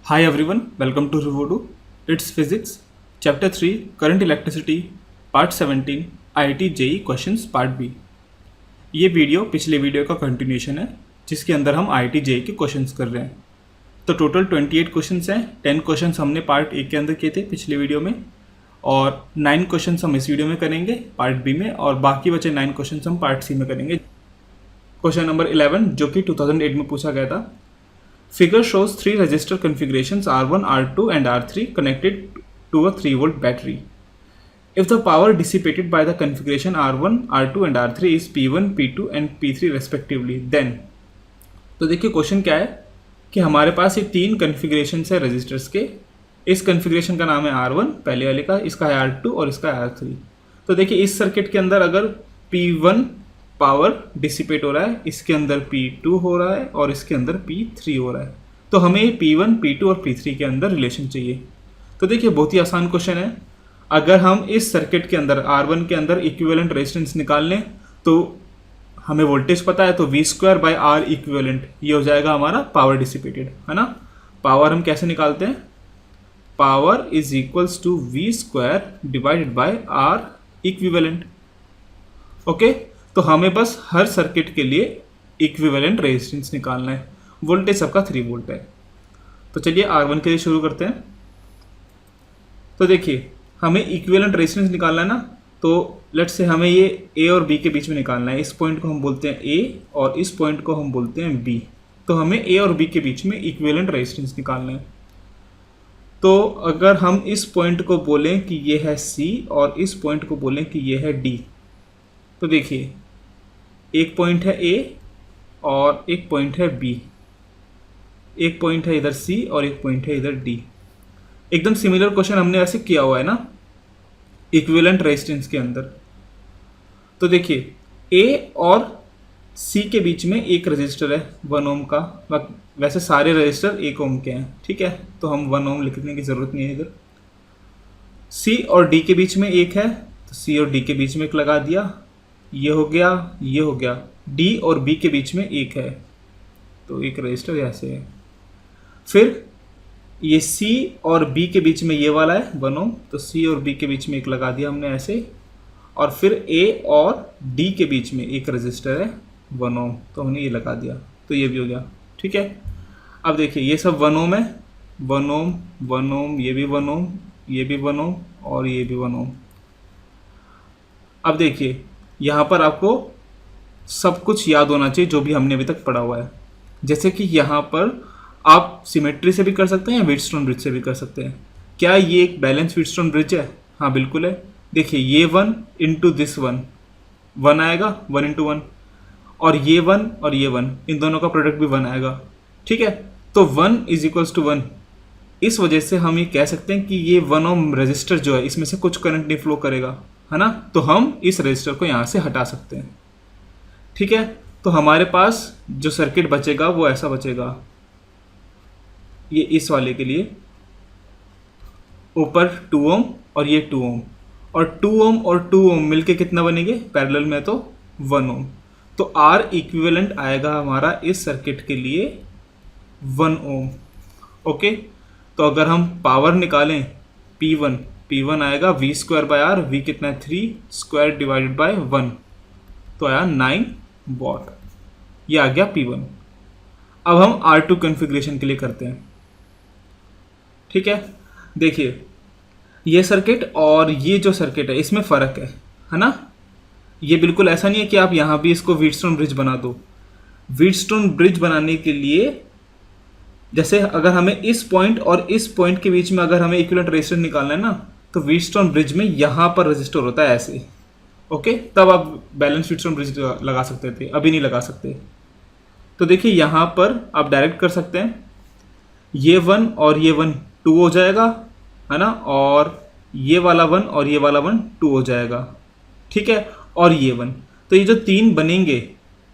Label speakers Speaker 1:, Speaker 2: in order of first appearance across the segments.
Speaker 1: Hi everyone, welcome to Rivodu. It's Physics, Chapter 3, Current Electricity, Part 17, IIT JEE Questions Part B. ये video पिछले video का continuation है जिसके अंदर हम IIT JEE के क्वेश्चंस कर रहे हैं। तो टोटल 28 क्वेश्चंस हैं। 10 क्वेश्चंस हमने पार्ट ए के अंदर किए थे पिछले वीडियो में और 9 क्वेश्चंस हम इस वीडियो में करेंगे पार्ट बी में, और बाकी बचे 9 क्वेश्चंस हम पार्ट सी में करेंगे। क्वेश्चन नंबर 11 जो कि 2008 में पूछा गया था। Figure shows three resistor configurations R1, R2 and R3 connected to a 3 volt battery. If the power dissipated by the configuration R1, R2 and R3 is P1, P2 and P3 respectively, then तो देखिए question क्या है कि हमारे पास ये तीन configuration है registers के। इस कन्फिग्रेशन का नाम है R1 पहले वाले का, इसका है R2 और इसका है R3। तो देखिए इस सर्किट के अंदर अगर P1 पावर डिसिपेट हो रहा है, इसके अंदर P2 हो रहा है और इसके अंदर P3 हो रहा है, तो हमें P1, P2 और P3 के अंदर रिलेशन चाहिए। तो देखिए बहुत ही आसान क्वेश्चन है। अगर हम इस सर्किट के अंदर R1 के अंदर इक्विवेलेंट रेजिस्टेंस निकाल लें तो हमें वोल्टेज पता है, तो V²/R इक्विवेलेंट ये हो जाएगा हमारा पावर डिसिपेटेड, है ना। पावर हम कैसे निकालते हैं, power is equals to V² divided by R equivalent. Okay, तो हमें बस हर सर्किट के लिए इक्विवेलेंट रेजिस्टेंस निकालना है। वोल्टेज सबका 3 वोल्ट है। तो चलिए R1 के लिए शुरू करते हैं। तो देखिए हमें इक्विवेलेंट रेजिस्टेंस निकालना है ना, तो लेट्स से हमें ये A और B के बीच में निकालना है। इस पॉइंट को हम बोलते हैं A और इस पॉइंट को हम बोलते हैं B। तो हमें A और B के बीच में इक्विवेलेंट रेजिस्टेंस निकालना है। तो अगर हम इस पॉइंट को बोलें कि ये है C और इस पॉइंट को बोलें कि ये है D, तो देखिए एक पॉइंट है A और एक पॉइंट है B, एक पॉइंट है इधर C और एक पॉइंट है इधर D। एकदम सिमिलर क्वेश्चन हमने ऐसे किया हुआ है ना इक्विवेलेंट रेजिस्टेंस के अंदर। तो देखिए A और C के बीच में एक रजिस्टर है 1 ओम का, वैसे सारे रजिस्टर 1 ओम के हैं, ठीक है, तो हम 1 ओम लिखने की ज़रूरत नहीं है इधर। C और D के बीच में एक है, तो C और D के बीच में एक लगा दिया, ये हो गया, ये हो गया। D और B के बीच में एक है, तो एक रजिस्टर ऐसे है। फिर ये C और B के बीच में ये वाला है 1 ओम, तो C और B के बीच में एक लगा दिया हमने ऐसे। और फिर A और D के बीच में एक रजिस्टर है 1 ओम, तो हमने ये लगा दिया, तो ये भी हो गया, ठीक है। अब देखिए ये सब 1 ओम है, 1 ओम 1 ओम, ये भी 1 ओम, ये भी 1 ओम और ये भी 1 ओम। अब देखिए यहाँ पर आपको सब कुछ याद होना चाहिए जो भी हमने अभी तक पढ़ा हुआ है। जैसे कि यहाँ पर आप सिमेट्री से भी कर सकते हैं या व्हीटस्टोन ब्रिज से भी कर सकते हैं। क्या ये एक बैलेंस व्हीटस्टोन ब्रिज है? हाँ बिल्कुल है। देखिए ये 1 इंटू दिस 1 आएगा, 1 इंटू 1, और ये 1 और ये 1, इन दोनों का प्रोडक्ट भी 1 आएगा, ठीक है। तो 1 इज इक्वल्स टू 1। इस वजह से हम ये कह सकते हैं कि ये 1 ओम रजिस्टर जो है इसमें से कुछ करंट नहीं फ्लो करेगा, है ना। तो हम इस रजिस्टर को यहाँ से हटा सकते हैं, ठीक है। तो हमारे पास जो सर्किट बचेगा वो ऐसा बचेगा, ये इस वाले के लिए ऊपर 2 ओम और ये 2 ओम, और 2 ओम और 2 ओम मिलके कितना बनेंगे पैरेलल में, तो 1 ओम। तो R इक्विवेलेंट आएगा हमारा इस सर्किट के लिए 1 ओम। ओके, तो अगर हम पावर निकालें P1 आएगा V²/R, V कितना है 3² डिवाइडेड बाय 1, तो आया 9 वॉट, ये आ गया P1। अब हम R2 कॉन्फ़िगरेशन के लिए करते हैं, ठीक है। देखिए ये सर्किट और ये जो सर्किट है इसमें फ़र्क है ना। ये बिल्कुल ऐसा नहीं है कि आप यहाँ भी इसको व्हीटस्टोन ब्रिज बना दो। व्हीटस्टोन ब्रिज बनाने के लिए जैसे अगर हमें इस पॉइंट और इस पॉइंट के बीच में अगर हमें इक्विवेलेंट रेजिस्टेंस निकालना है ना, तो व्हीटस्टोन ब्रिज में यहाँ पर रजिस्टर होता है ऐसे, ओके, तब आप बैलेंस व्हीटस्टोन ब्रिज लगा सकते थे, अभी नहीं लगा सकते। तो देखिए यहाँ पर आप डायरेक्ट कर सकते हैं, ये 1 और ये 1 2 हो जाएगा, है ना, और ये वाला 1 और ये वाला 1 2 हो जाएगा, ठीक है। और ये 1, तो ये जो तीन बनेंगे,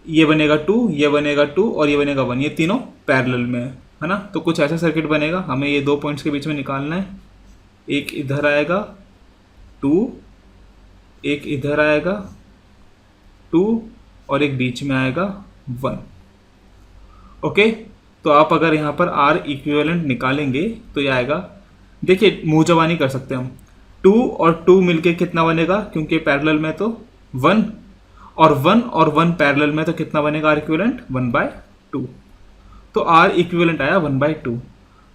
Speaker 1: ये बनेगा 2, ये बनेगा 2 और ये बनेगा 1, ये तीनों पैरेलल में है ना। तो कुछ ऐसा सर्किट बनेगा, हमें ये 2 पॉइंट्स के बीच में निकालना है। एक इधर आएगा 2, एक इधर आएगा 2 और एक बीच में आएगा 1, ओके। तो आप अगर यहाँ पर आर इक्विवेलेंट निकालेंगे तो ये आएगा, देखिए मुँह जबानी कर सकते हैं हम, 2 और 2 मिलके कितना बनेगा, क्योंकि पैरेलल में तो 1 और 1 पैरेलल में तो कितना बनेगा आर इक्विवेलेंट 1/2। तो आर इक्विवेलेंट आया 1/2।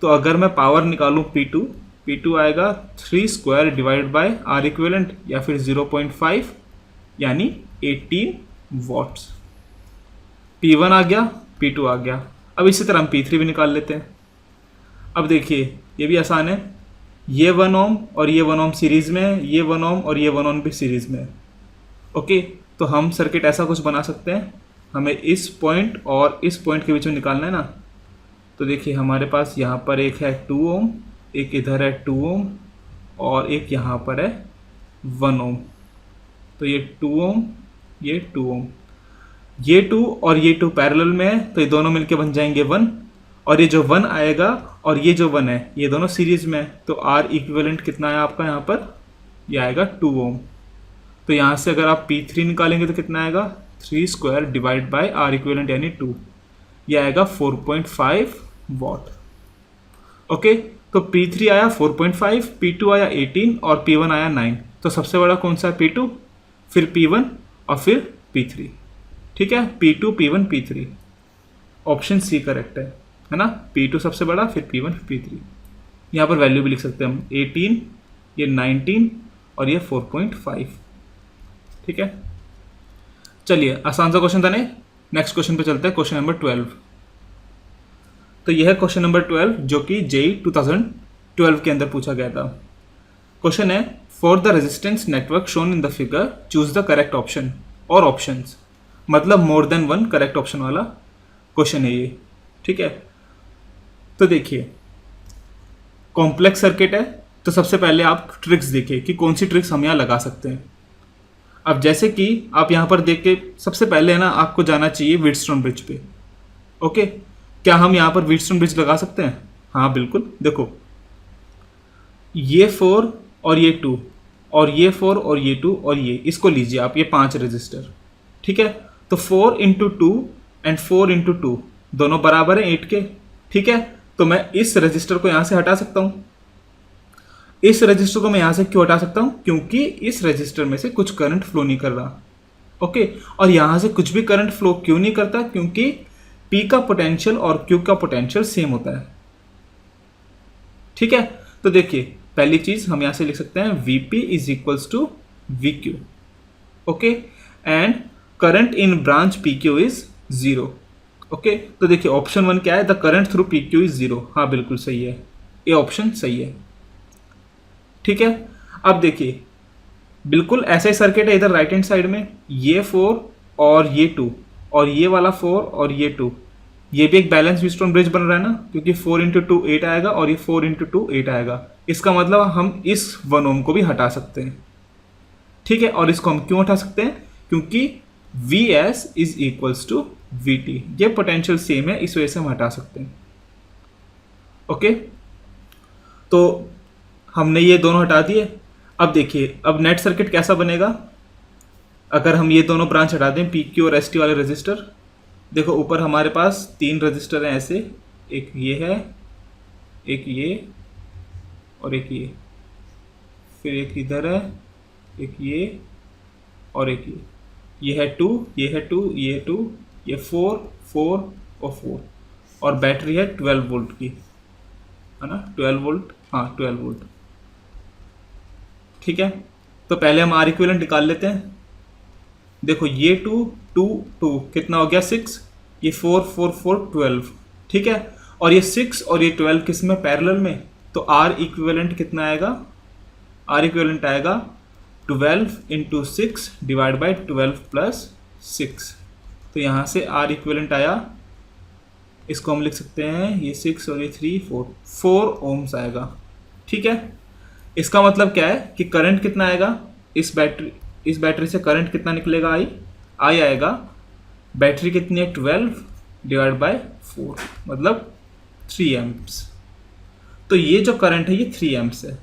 Speaker 1: तो अगर मैं पावर निकालूँ P2 आएगा 3 square divide by R equivalent या फिर 0.5 यानी 18 वॉट्स। P1 आ गया, P2 आ गया। अब इसी तरह हम P3 भी निकाल लेते हैं। अब देखिए ये भी आसान है, ये 1 ओम और ये 1 ओम सीरीज़ में है, ये 1 ओम और ये 1 ओम भी सीरीज़ में है। ओके, तो हम सर्किट ऐसा कुछ बना सकते हैं, हमें इस पॉइंट और इस पॉइंट के बीच में निकालना है ना। तो देखिए हमारे पास यहाँ पर एक है 2 ओम, एक इधर है 2 ओम और एक यहाँ पर है 1 ओम। तो ये 2 ओम, ये 2 ओम, ये 2 और ये 2 पैरेलल में है, तो ये दोनों मिलके बन जाएंगे 1। और ये जो 1 आएगा और ये जो 1 है ये दोनों सीरीज में है, तो आर इक्विवेलेंट कितना है आपका यहाँ पर, ये आएगा 2 ओम। तो यहाँ से अगर आप P3 निकालेंगे तो कितना आएगा, 3 square divide by R equivalent यानी 2, ये आएगा 4.5 वॉट। ओके, तो P3 आया 4.5, P2 आया 18 और P1 आया 9। तो सबसे बड़ा कौन सा है, P2, फिर P1 और फिर P3। ठीक है, P2 P1 P3, option C correct है ना। P2 सबसे बड़ा, फिर P1 फिर P3। यहाँ पर वैल्यू भी लिख सकते हैं हम, 18, ये 19 और ये 4.5। ठीक है, चलिए आसान सा क्वेश्चन था नहीं। नेक्स्ट क्वेश्चन पे चलते हैं, क्वेश्चन नंबर 12। तो यह है क्वेश्चन नंबर 12 जो कि JEE 2012 के अंदर पूछा गया था। क्वेश्चन है, for the resistance network shown in the figure choose the correct option और ऑप्शंस, मतलब मोर देन 1 करेक्ट ऑप्शन वाला क्वेश्चन है ये। ठीक है, तो देखिए कॉम्प्लेक्स सर्किट है, तो सबसे पहले आप ट्रिक्स देखिए कि कौन सी ट्रिक्स हम यहाँ लगा सकते हैं। अब जैसे कि आप यहाँ पर देख के सबसे पहले है ना, आपको जाना चाहिए व्हीटस्टोन ब्रिज पे। ओके, क्या हम यहाँ पर व्हीटस्टोन ब्रिज लगा सकते हैं? हाँ बिल्कुल। देखो ये 4 और ये 2 और ये 4 और ये 2 और ये, इसको लीजिए आप, ये 5 रजिस्टर। ठीक है, तो 4 × 2 एंड 4 × 2 दोनों बराबर है 8 के। ठीक है, तो मैं इस रजिस्टर को यहाँ से हटा सकता हूँ। इस रजिस्टर को मैं यहाँ से क्यों हटा सकता हूँ? क्योंकि इस रजिस्टर में से कुछ करंट फ्लो नहीं कर रहा। ओके, और यहाँ से कुछ भी करंट फ्लो क्यों नहीं करता? क्योंकि P का पोटेंशियल और Q का पोटेंशियल सेम होता है। ठीक है, तो देखिए पहली चीज हम यहाँ से लिख सकते हैं VP = VQ। Okay, and current in branch PQ is 0। Okay, तो देखिए ऑप्शन 1 क्या है, the current through PQ is 0। हाँ बिल्कुल सही है, ये ऑप्शन सही है। ठीक है, अब देखिए बिल्कुल ऐसा ही सर्किट है इधर राइट हैंड साइड में, ये 4 और ये 2 और ये वाला 4 और ये 2, ये भी एक बैलेंस व्हीटस्टोन ब्रिज बन रहा है ना, क्योंकि 4 × 2 8 आएगा और ये 4 × 2 8 आएगा। इसका मतलब हम इस 1 ओम को भी हटा सकते हैं। ठीक है, और इसको हम क्यों हटा सकते हैं? क्योंकि Vs = Vt, ये पोटेंशियल सेम है, इस वजह से हम हटा सकते हैं। ओके, तो हमने ये दोनों हटा दिए। अब देखिए अब नेट सर्किट कैसा बनेगा अगर हम ये दोनों ब्रांच हटा दें, PQ और ST वाले रजिस्टर। देखो ऊपर हमारे पास 3 रजिस्टर हैं ऐसे, एक ये है, एक ये और एक ये, फिर एक इधर है, एक ये और एक ये है 2, ये है 2, ये 2, ये 4 4 और 4, और बैटरी है 12 वोल्ट की, है ना, 12 वोल्ट, हाँ 12 वोल्ट। ठीक है, तो पहले हम आर इक्विवेलेंट निकाल लेते हैं। देखो ये 2 2 2 कितना हो गया 6, ये 4 4 4 12। ठीक है, और ये 6 और ये 12 किस में, पैरेलल में, तो आर इक्विवेलेंट कितना आएगा, आर इक्विवेलेंट आएगा 12 × 6 डिवाइड बाई 12 + 6। तो यहाँ से आर इक्विवेलेंट आया, इसको हम लिख सकते हैं, ये 6 और ये 3 4 ओम्स आएगा। ठीक है, इसका मतलब क्या है कि करंट कितना आएगा, इस बैटरी से करंट कितना निकलेगा, आई आएगा, बैटरी कितनी है 12 डिवाइड बाय 4, मतलब 3 एम्प्स। तो ये जो करंट है ये 3 एम्प्स है।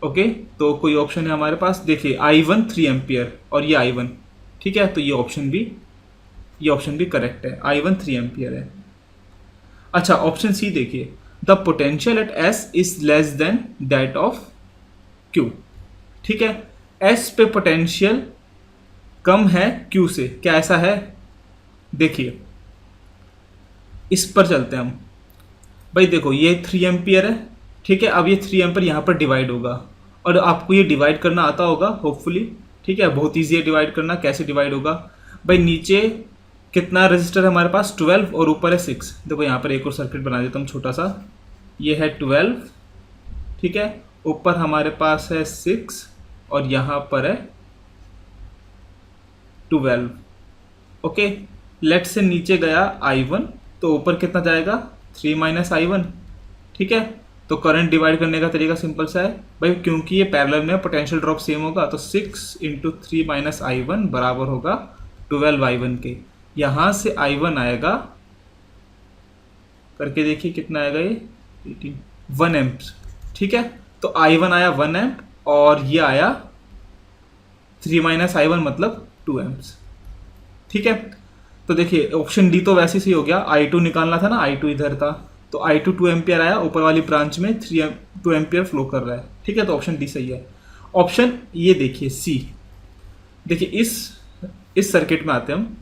Speaker 1: ओके, तो कोई ऑप्शन है हमारे पास, देखिए I1 3 एम्पियर और ये I1। ठीक है, तो ये ऑप्शन भी ये ऑप्शन भी करेक्ट है, I1 3 एम्पियर है। अच्छा, ऑप्शन सी देखिए, the potential at S is less than that of Q. ठीक है, एस पे पोटेंशियल कम है क्यू से, क्या ऐसा है? देखिए इस पर चलते हैं हम। भाई देखो ये 3 एम्पियर है, ठीक है। अब ये 3 एम्पियर यहाँ पर डिवाइड होगा, और आपको ये डिवाइड करना आता होगा होपफुली, ठीक है। बहुत ईजी है डिवाइड करना। कैसे डिवाइड होगा भाई? नीचे कितना रजिस्टर है हमारे पास? 12, और ऊपर है 6। देखो यहाँ पर एक और सर्किट बना देता हूँ छोटा सा। ये है 12, ठीक है। ऊपर हमारे पास है 6 और यहाँ पर है 12। ओके, लेट से नीचे गया I1, तो ऊपर कितना जाएगा? 3 माइनस I1, ठीक है। तो करंट डिवाइड करने का तरीका सिंपल सा है भाई, क्योंकि ये पैरेलल में पोटेंशियल ड्रॉप सेम होगा, तो 6 इंटू 3 माइनस I1 बराबर होगा 12 I1 के। यहाँ से I1 आएगा, करके देखिए कितना आएगा ये, 1 एम्प, ठीक है। तो I1 आया 1 एम्प और ये आया 3 माइनस I1 मतलब 2 एम्प्स, ठीक है। तो देखिए ऑप्शन डी तो वैसे ही हो गया, I2 निकालना था ना, I2 इधर था, तो I2 2 एम्पियर आया, ऊपर वाली ब्रांच में 2 एम्पियर फ्लो कर रहा है, ठीक है। तो ऑप्शन डी सही है। ऑप्शन ये देखिए सी, देखिए इस सर्किट में आते हैं हम।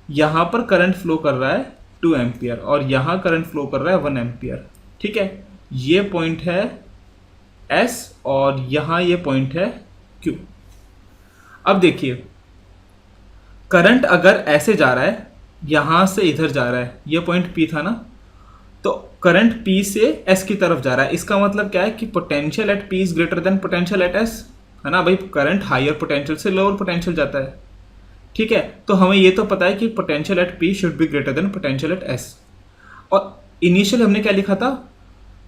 Speaker 1: यहाँ पर करंट फ्लो कर रहा है 2 एम्पियर और यहाँ करंट फ्लो कर रहा है 1 एम्पियर, ठीक है। ये पॉइंट है एस और यहाँ ये पॉइंट है क्यू। अब देखिए करंट अगर ऐसे जा रहा है, यहां से इधर जा रहा है, ये पॉइंट पी था ना, तो करंट पी से एस की तरफ जा रहा है। इसका मतलब क्या है कि potential at P is greater than potential at S, है ना भाई। करंट हायर पोटेंशियल से लोअर पोटेंशियल जाता है, ठीक है। तो हमें ये तो पता है कि potential at P should be greater than potential at S. और इनिशियल हमने क्या लिखा था?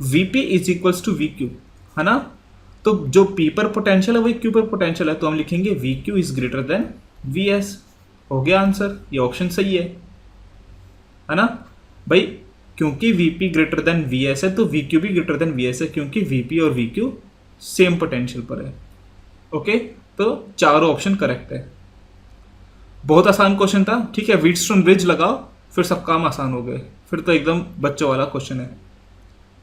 Speaker 1: VP is equals to V Q, है ना। तो जो पी पर पोटेंशियल है वही क्यू पर पोटेंशियल है, तो हम लिखेंगे we Q is greater than V S. हो गया आंसर, ये ऑप्शन सही है ना भाई। क्योंकि Vp ग्रेटर देन Vs है तो Vq भी ग्रेटर देन Vs है, क्योंकि Vp और Vq सेम पोटेंशियल पर है। ओके, तो चारों ऑप्शन करेक्ट है। बहुत आसान क्वेश्चन था, ठीक है। व्हीटस्टोन ब्रिज लगाओ फिर सब काम आसान हो गए, फिर तो एकदम बच्चों वाला क्वेश्चन है,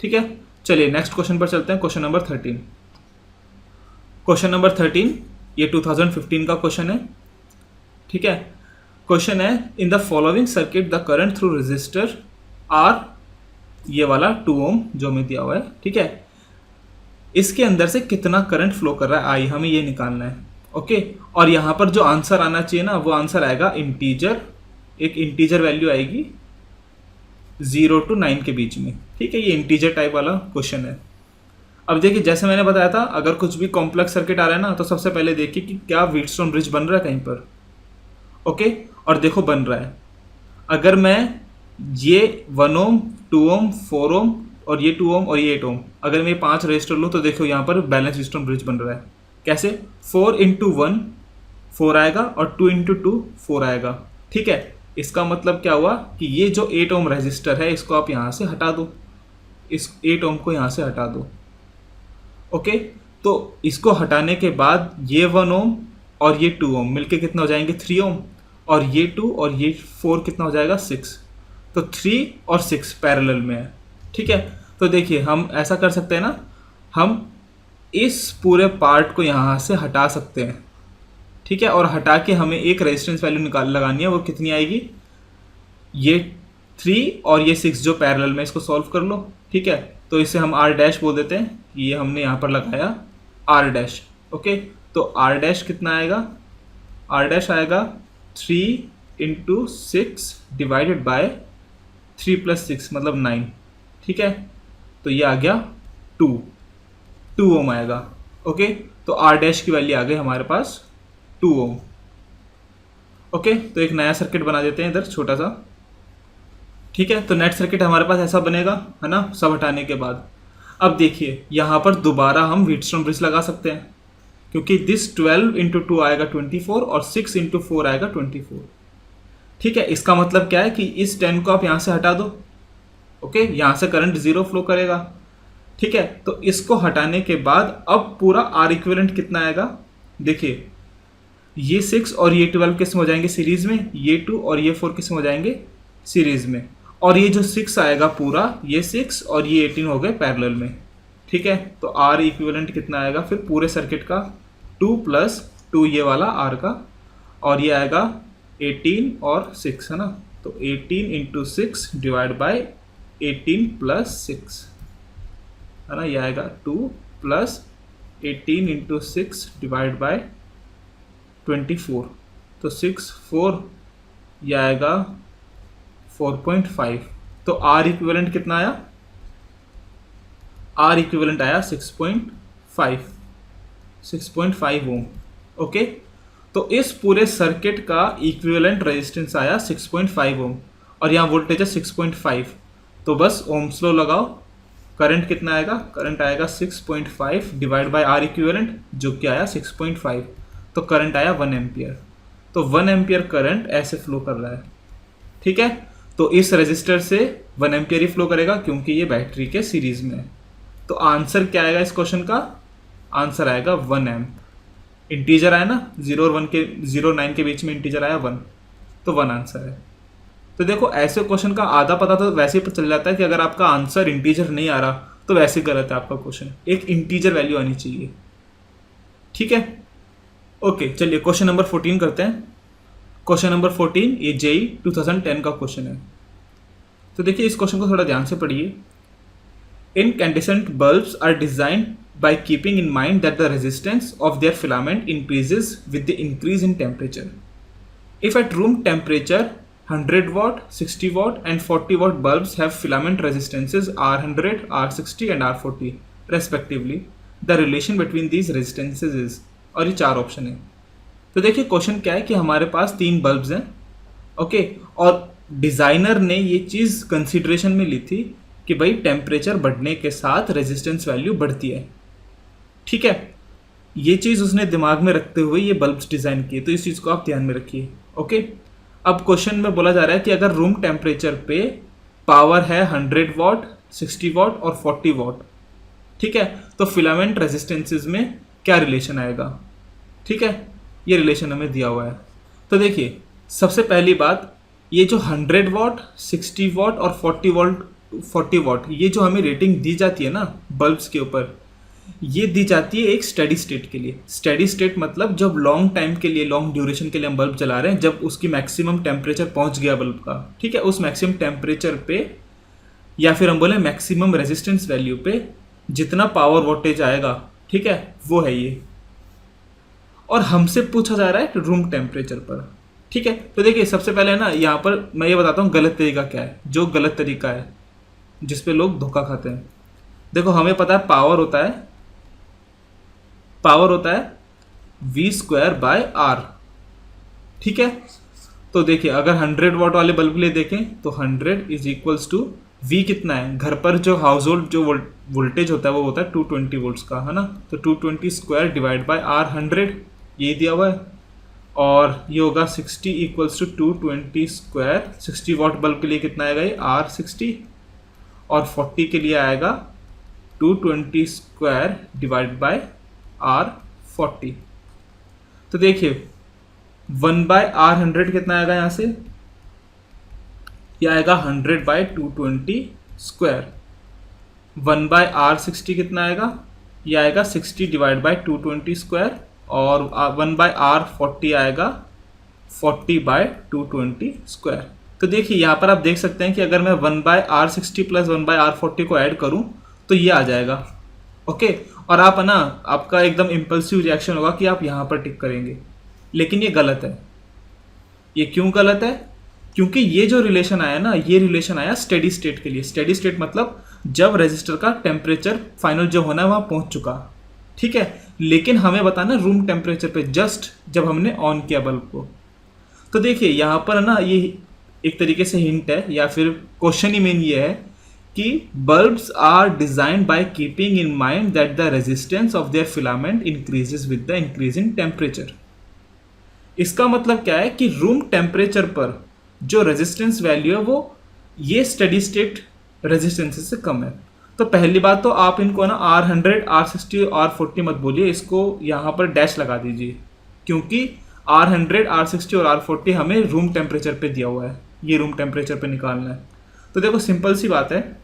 Speaker 1: ठीक है। चलिए नेक्स्ट क्वेश्चन पर चलते हैं। Question number 13। क्वेश्चन नंबर 13 ये 2015 का क्वेश्चन है, ठीक है। क्वेश्चन है, in the following circuit the current through resistor R, ये वाला 2 ओम जो हमें दिया हुआ है, ठीक है। इसके अंदर से कितना करंट फ्लो कर रहा है आई, हमें ये निकालना है। ओके, और यहाँ पर जो आंसर आना चाहिए ना, वो आंसर आएगा इंटीजर, एक इंटीजर वैल्यू आएगी 0 to 9 के बीच में, ठीक है। ये इंटीजर टाइप वाला क्वेश्चन है। अब देखिए जैसे मैंने बताया था, अगर कुछ भी कॉम्प्लेक्स सर्किट आ रहा है ना, तो सबसे पहले देखिए कि क्या व्हीटस्टोन ब्रिज बन रहा है कहीं पर। ओके, और देखो बन रहा है। अगर मैं ये 1 ओम 2 ओम 4 ओम और ये 2 ओम और ये 8 ओम, अगर मैं 5 रजिस्टर लूँ तो देखो यहाँ पर बैलेंस व्हीटस्टोन ब्रिज बन रहा है। कैसे? 4 इंटू 1 4 आएगा और 2 इंटू 2 4 आएगा, ठीक है। इसका मतलब क्या हुआ कि ये जो 8 ओम रजिस्टर है इसको आप यहाँ से हटा दो, इस 8 ओम को यहाँ से हटा दो। ओके, तो इसको हटाने के बाद ये 1 ओम और ये 2 ओम मिलके कितना हो जाएंगे? 3 ओम, और ये 2 और ये 4 कितना हो जाएगा? 6। तो 3 और 6 पैरेलल में है, ठीक है। तो देखिए हम ऐसा कर सकते हैं ना, हम इस पूरे पार्ट को यहाँ से हटा सकते हैं, ठीक है। और हटा के हमें एक रेजिस्टेंस वैल्यू लगानी है, वो कितनी आएगी? ये 3 और ये 6 जो पैरेलल में, इसको सॉल्व कर लो, ठीक है। तो इसे हम R डैश बोल देते हैं, ये हमने यहाँ पर लगाया R डैश। ओके, तो R डैश कितना आएगा? R डैश आएगा 3 इंटू 6 डिवाइडेड बाय 3 प्लस 6 मतलब 9, ठीक है। तो ये आ गया 2 ओम आएगा। ओके, तो R डैश की वैल्यू आ गई हमारे पास 2 ओम। ओके, तो एक नया सर्किट बना देते हैं इधर छोटा सा, ठीक है। तो नेट सर्किट हमारे पास ऐसा बनेगा, है ना, सब हटाने के बाद। अब देखिए यहाँ पर दोबारा हम व्हीटस्टोन ब्रिज लगा सकते हैं, क्योंकि दिस 12 इंटू 2 आएगा 24 और 6 इंटू 4 आएगा 24, ठीक है। इसका मतलब क्या है कि इस 10 को आप यहाँ से हटा दो। ओके, यहाँ से करंट 0 फ्लो करेगा, ठीक है। तो इसको हटाने के बाद अब पूरा R इक्विवेलेंट कितना आएगा? देखिए ये 6 और ये 12 किस में हो जाएंगे सीरीज में, ये 2 और ये 4 किस में हो जाएंगे सीरीज में, और ये जो 6 आएगा पूरा, ये 6 और ये 18 हो गए पैरेलल में। ठीक है, तो आर इक्विवेलेंट कितना आएगा फिर पूरे सर्किट का, 2 + 2 ये वाला आर का, और ये आएगा 18 और 6 है ना, तो 18 × 6 डिवाइड बाय 18 + 6 है ना, ये आएगा 2 + 18 × 6 डिवाइड बाय 24, तो 6 4 ये आएगा 4.5। तो आर इक्विवेलेंट कितना आया, आर इक्विवेलेंट आया 6.5 ओम। ओके, तो इस पूरे सर्किट का इक्विवेलेंट रेजिस्टेंस आया 6.5 ओम, और यहाँ वोल्टेज है 6.5, तो बस ओम्स लॉ लगाओ। करंट कितना आएगा, करंट आएगा 6.5 डिवाइड बाय आर इक्विवेलेंट जो कि आया 6.5, तो करंट आया 1 एम्पियर। तो 1 एम्पियर करंट ऐसे फ्लो कर रहा है। ठीक है, तो इस रेजिस्टर से 1 एम्पियर ही फ्लो करेगा क्योंकि ये बैटरी के सीरीज में है। तो आंसर क्या आएगा इस क्वेश्चन का, आंसर आएगा 1 एम्प। इंटीजर आया ना, 0 और 1 के 0 और 9 के बीच में इंटीजर आया 1, तो 1 आंसर है। तो देखो ऐसे क्वेश्चन का आधा पता तो वैसे ही चल जाता है कि अगर आपका आंसर इंटीजर नहीं आ रहा तो वैसे गलत है आपका क्वेश्चन, एक इंटीजर वैल्यू आनी चाहिए। ठीक है, ओके चलिए क्वेश्चन नंबर 14 करते हैं। क्वेश्चन नंबर 14 ये जेई 2010 का क्वेश्चन है। तो देखिए इस क्वेश्चन को थोड़ा ध्यान से पढ़िए। Incandescent bulbs are designed by keeping in mind that the resistance of their filament increases with the increase in temperature. If at room temperature 100 watt, 60 watt and 40 watt bulbs have filament resistances R100, R60 and R40 respectively, the relation between these resistances is, और ये 4 option है। तो देखिए question क्या है कि हमारे पास 3 bulbs हैं, ओके, और डिज़ाइनर ने ये चीज़ कंसिडरेशन में ली थी कि भाई टेम्परेचर बढ़ने के साथ रेजिस्टेंस वैल्यू बढ़ती है। ठीक है, ये चीज़ उसने दिमाग में रखते हुए ये बल्ब्स डिज़ाइन किए, तो इस चीज़ को आप ध्यान में रखिए। ओके, अब क्वेश्चन में बोला जा रहा है कि अगर रूम टेम्परेचर पे पावर है 100 वाट, 60 वाट और 40 वाट, ठीक है, तो फिलामेंट रेजिस्टेंसेज में क्या रिलेशन आएगा। ठीक है, ये रिलेशन हमें दिया हुआ है। तो देखिए सबसे पहली बात, ये जो 100 वाट, 60 वाट और 40 वाट ये जो हमें रेटिंग दी जाती है ना बल्ब्स के ऊपर, ये दी जाती है एक स्टेडी स्टेट के लिए। स्टेडी स्टेट मतलब जब लॉन्ग टाइम के लिए, लॉन्ग ड्यूरेशन के लिए हम बल्ब चला रहे हैं, जब उसकी मैक्सिमम टेम्परेचर पहुंच गया बल्ब का, ठीक है, उस मैक्सिमम टेम्परेचर पे या फिर हम बोले मैक्सिमम रेजिस्टेंस वैल्यू पे जितना पावर वोल्टेज आएगा, ठीक है, वो है ये। और हमसे पूछा जा रहा है रूम टेम्परेचर पर। ठीक है, तो देखिए सबसे पहले ना यहाँ पर मैं ये बताता हूँ गलत तरीका क्या है, जो गलत तरीका है जिस पे लोग धोखा खाते हैं। देखो हमें पता है पावर होता है V²/R। ठीक है, तो देखिए अगर 100 वाट वाले बल्ब के लिए देखें तो 100 = V कितना है, घर पर जो हाउस होल्ड जो वोल्टेज होता है वो होता है 220 वोल्ट्स का, है ना, तो 220² डिवाइड बाय R 100 यही दिया हुआ है, और ये होगा 60 = 220²। 60 वाट बल्ब के लिए कितना आएगा ये R60, और 40 के लिए आएगा 220² डिवाइड बाय R40। तो देखिए 1/R100 कितना आएगा यहाँ से, यह आएगा 100/220²। 1/R60 कितना आएगा, यह आएगा 60 डिवाइड बाय 220², और 1/R40 आएगा 40/220²। तो देखिए यहाँ पर आप देख सकते हैं कि अगर मैं 1/R60 + 1/R40 को ऐड करूँ तो ये आ जाएगा। ओके, और आप ना आपका एकदम इम्पल्सिव रिएक्शन होगा कि आप यहाँ पर टिक करेंगे, लेकिन ये गलत है। ये क्यों गलत है, क्योंकि ये जो रिलेशन आया ना, ये रिलेशन आया स्टेडी स्टेट के लिए। स्टेडी स्टेट मतलब जब रेजिस्टर का टेम्परेचर फाइनल जो होना है वहाँ पहुँच चुका, ठीक है, लेकिन हमें बताना रूम टेम्परेचर पे जस्ट जब हमने ऑन किया बल्ब को। तो देखिए यहाँ पर ना ये एक तरीके से हिंट है, या फिर क्वेश्चन ही मेन ये है कि bulbs are designed by keeping in mind that the resistance of their filament increases with the increase in temperature. इसका मतलब क्या है कि रूम टेम्परेचर पर जो रेजिस्टेंस वैल्यू है वो ये स्टेडी स्टेट रेजिस्टेंस से कम है। तो पहली बात तो आप इनको ना R100, R60, R40 मत बोलिए, इसको यहाँ पर डैश लगा दीजिए, क्योंकि R100, R60 और R40 हमें रूम टेम्परेचर पे दिया हुआ है, ये रूम टेम्परेचर पे निकालना है। तो देखो सिंपल सी बात है,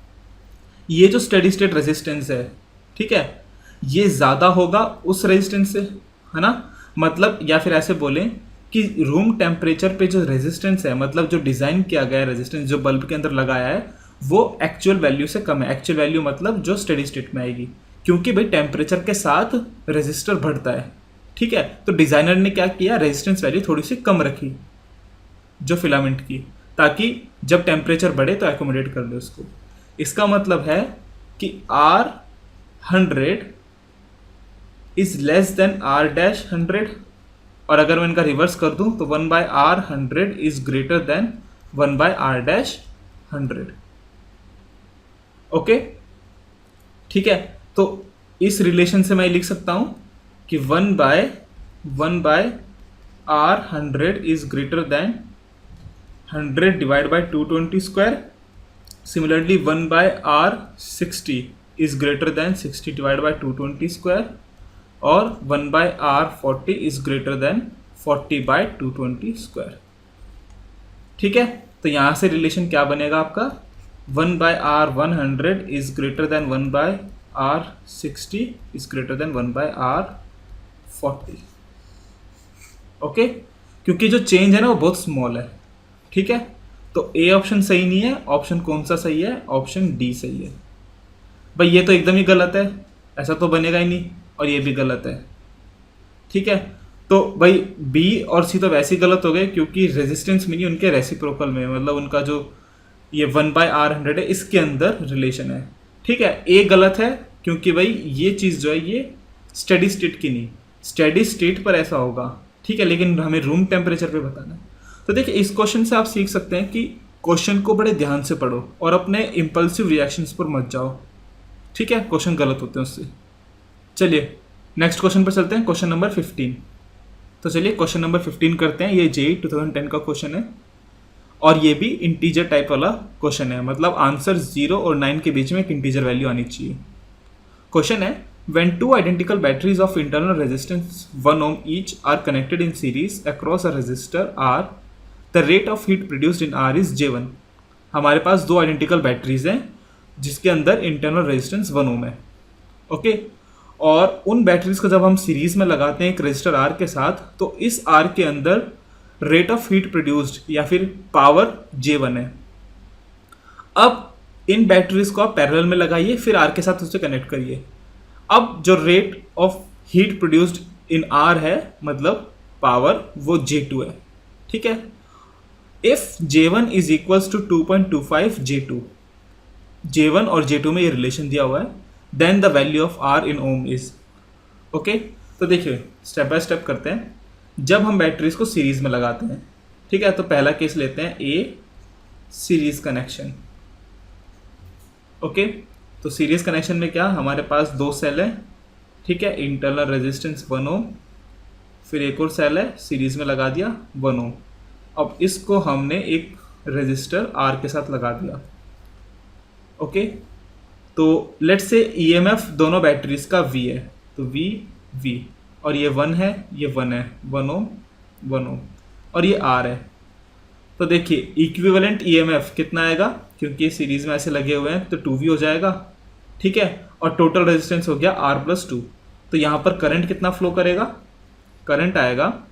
Speaker 1: ये जो स्टेडी स्टेट रेजिस्टेंस है, ठीक है, ये ज़्यादा होगा उस रेजिस्टेंस से, है ना। मतलब या फिर ऐसे बोलें कि रूम टेम्परेचर पे जो रेजिस्टेंस है, मतलब जो डिज़ाइन किया गया है रेजिस्टेंस जो बल्ब के अंदर लगाया है, वो एक्चुअल वैल्यू से कम है। एक्चुअल वैल्यू मतलब जो स्टेडी स्टेट में आएगी, क्योंकि भाई टेम्परेचर के साथ रेजिस्टर बढ़ता है, ठीक है। तो डिज़ाइनर ने क्या किया, रेजिस्टेंस वैल्यू थोड़ी सी कम रखी जो फिलामेंट की, ताकि जब टेम्परेचर बढ़े तो एकोमोडेट कर ले उसको। इसका मतलब है कि R100 is less than R-100, और अगर मैं इनका रिवर्स कर दूं तो 1/R100 is greater than 1/R-100। Okay, ठीक है। तो इस रिलेशन से मैं लिख सकता हूं कि 1/R100 is greater than 100 divide by 220 square. Similarly, 1/R60 is greater than 60 divided by 220 square, और 1/R40 is greater than 40 by 220 square। ठीक है, तो यहाँ से रिलेशन क्या बनेगा आपका, 1/R100 is greater than 1/R60 is greater than 1/R40। Okay, क्योंकि जो चेंज है ना वो बहुत स्मॉल है, ठीक है। तो ए ऑप्शन सही नहीं है, ऑप्शन कौन सा सही है, ऑप्शन डी सही है। भाई ये तो एकदम ही गलत है, ऐसा तो बनेगा ही नहीं, और ये भी गलत है, ठीक है। तो भाई बी और सी तो वैसे ही गलत हो गए, क्योंकि रेजिस्टेंस में नहीं, उनके रेसिप्रोकल में, मतलब उनका जो ये 1/R100 है इसके अंदर रिलेशन है, ठीक है। ए गलत है क्योंकि भाई ये चीज़ जो है ये स्टेडी स्टेट की नहीं, स्टेडी स्टेट पर ऐसा होगा, ठीक है, लेकिन हमें रूम टेम्परेचर पे बताना है। तो देखिए इस क्वेश्चन से आप सीख सकते हैं कि क्वेश्चन को बड़े ध्यान से पढ़ो और अपने इम्पल्सिव रिएक्शंस पर मत जाओ, ठीक है, क्वेश्चन गलत होते हैं उससे। चलिए नेक्स्ट क्वेश्चन पर चलते हैं, क्वेश्चन नंबर 15। तो चलिए क्वेश्चन नंबर 15 करते हैं। ये JEE 2010 का क्वेश्चन है, और ये भी इंटीजर टाइप वाला क्वेश्चन है, मतलब आंसर 0 और 9 के बीच में एक इंटीजर वैल्यू आनी चाहिए। क्वेश्चन है, when two identical batteries of internal resistance 1 ohm each are connected in series across a resistor R, the rate of heat produced in R is J1। हमारे पास दो आइडेंटिकल बैटरीज हैं जिसके अंदर internal resistance 1 ओम है, okay. और उन batteries को जब हम सीरीज में लगाते हैं एक रेजिस्टर R के साथ, तो इस R के अंदर रेट ऑफ हीट प्रोड्यूस्ड या फिर पावर J1 है। अब इन बैटरीज को आप पैरेलल में लगाइए, फिर R के साथ उसे कनेक्ट करिए। अब जो rate of heat produced in R है, मतलब पावर, वो J2 है, ठीक है। If J1 is equals to 2.25 J2, J1 और J2 में ये रिलेशन दिया हुआ है, then the value of R in ohm is, okay. तो देखिए स्टेप बाय स्टेप करते हैं। जब हम बैटरीज को सीरीज में लगाते हैं, ठीक है, तो पहला केस लेते हैं ए, सीरीज कनेक्शन, ओके। तो सीरीज कनेक्शन में क्या, हमारे पास दो सेल है, ठीक है, इंटरनल रेजिस्टेंस 1 ओम, फिर एक और सेल है, सीरीज में लगा दिया 1 ओम। अब इसको हमने एक रेजिस्टर R के साथ लगा दिया, ओके। तो लेट्स से EMF दोनों बैटरीज का V है, तो V, और ये 1 है, ये 1 है, 1 ओम 1 ओम, और ये R है। तो देखिए इक्विवेलेंट EMF कितना आएगा, क्योंकि ये सीरीज में ऐसे लगे हुए हैं तो 2V हो जाएगा, ठीक है, और टोटल रेजिस्टेंस हो गया R+2। तो यहाँ पर करंट कितना फ्लो करेगा, करंट आएगा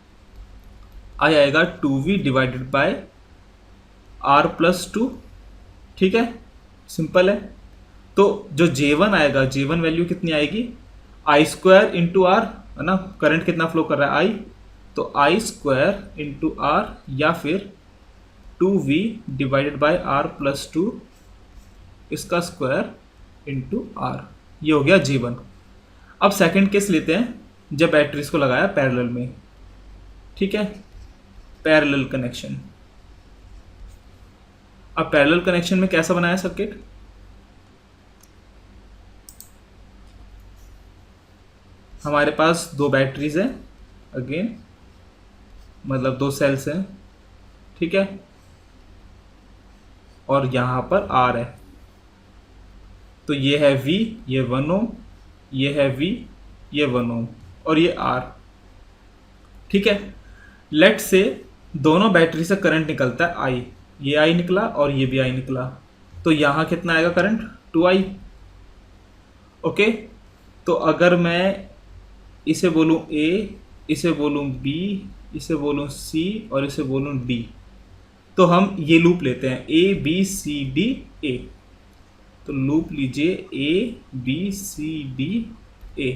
Speaker 1: 2V डिवाइडेड बाय R+2, ठीक है, सिंपल है। तो जो J1 आएगा, J1 वैल्यू कितनी आएगी, I² इंटू R, है ना, करंट कितना फ्लो कर रहा है I, तो I² इंटू R, या फिर 2V डिवाइडेड बाय R+2 इसका स्क्वायर इंटू R, ये हो गया J1। अब सेकंड केस लेते हैं, जब बैटरीज को लगाया पैरेलल में, ठीक है, पैरेलल कनेक्शन। अब पैरेलल कनेक्शन में कैसा बनाया सर्किट, हमारे पास दो बैटरीज हैं, अगेन मतलब दो सेल्स हैं, ठीक है, और यहाँ पर R है। तो ये है V, ये 1 ओम, ये है V, ये 1 ओम, और ये R, ठीक है। लेट से दोनों बैटरी से करंट निकलता है आई, ये आई निकला और ये भी आई निकला, तो यहाँ कितना आएगा करंट, 2i। ओके, तो अगर मैं इसे बोलूँ ए, इसे बोलूँ बी, इसे बोलूँ सी और इसे बोलूँ डी, तो हम ये लूप लेते हैं ए बी सी डी ए। तो लूप लीजिए A B C D A,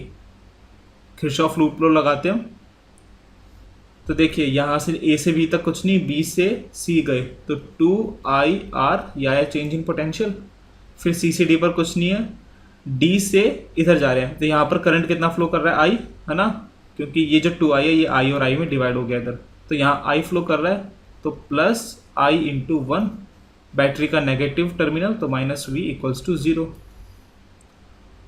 Speaker 1: Kirchhoff loop लो लगाते हैं हम। तो देखिए यहाँ से ए से बी तक कुछ नहीं, बी से सी गए तो 2IR, या है चेंज इन पोटेंशियल। फिर सी से डी पर कुछ नहीं है, डी से इधर जा रहे हैं, तो यहाँ पर करंट कितना फ्लो कर रहा है, आई, है ना, क्योंकि ये जो 2i है ये आई और आई में डिवाइड हो गया इधर, तो यहाँ आई फ्लो कर रहा है, तो प्लस आई इंटू 1, बैटरी का नेगेटिव टर्मिनल, तो minus V equals to 0।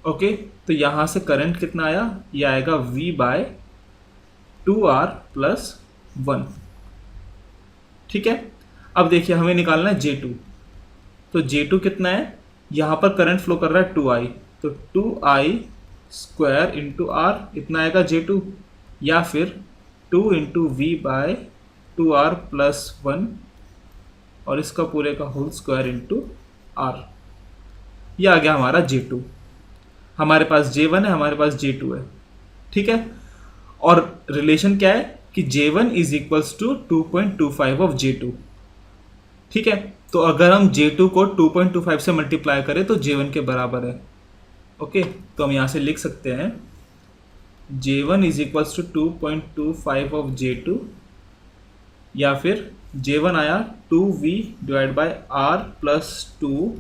Speaker 1: Okay, तो यहाँ से करंट कितना आया, ये आएगा v बाय 2R प्लस 1। ठीक है, अब देखिए हमें निकालना है J2, तो J2 कितना है, यहाँ पर करंट फ्लो कर रहा है 2i, तो 2i स्क्वायर इंटू आर, इतना आएगा J2, या फिर 2 into we bye 2R plus 1 और इसका पूरे का होल स्क्वायर इंटू आर, यह आ गया हमारा J2। हमारे पास J1 है, हमारे पास J2 है। ठीक है, और रिलेशन क्या है कि J1 is equals to 2.25 of J2। ठीक है, तो अगर हम J2 को 2.25 से मल्टीप्लाई करें तो J1 के बराबर है। ओके, तो हम यहाँ से लिख सकते हैं J1 is equals to 2.25 of J2, या फिर J1 आया 2V divide by R plus 2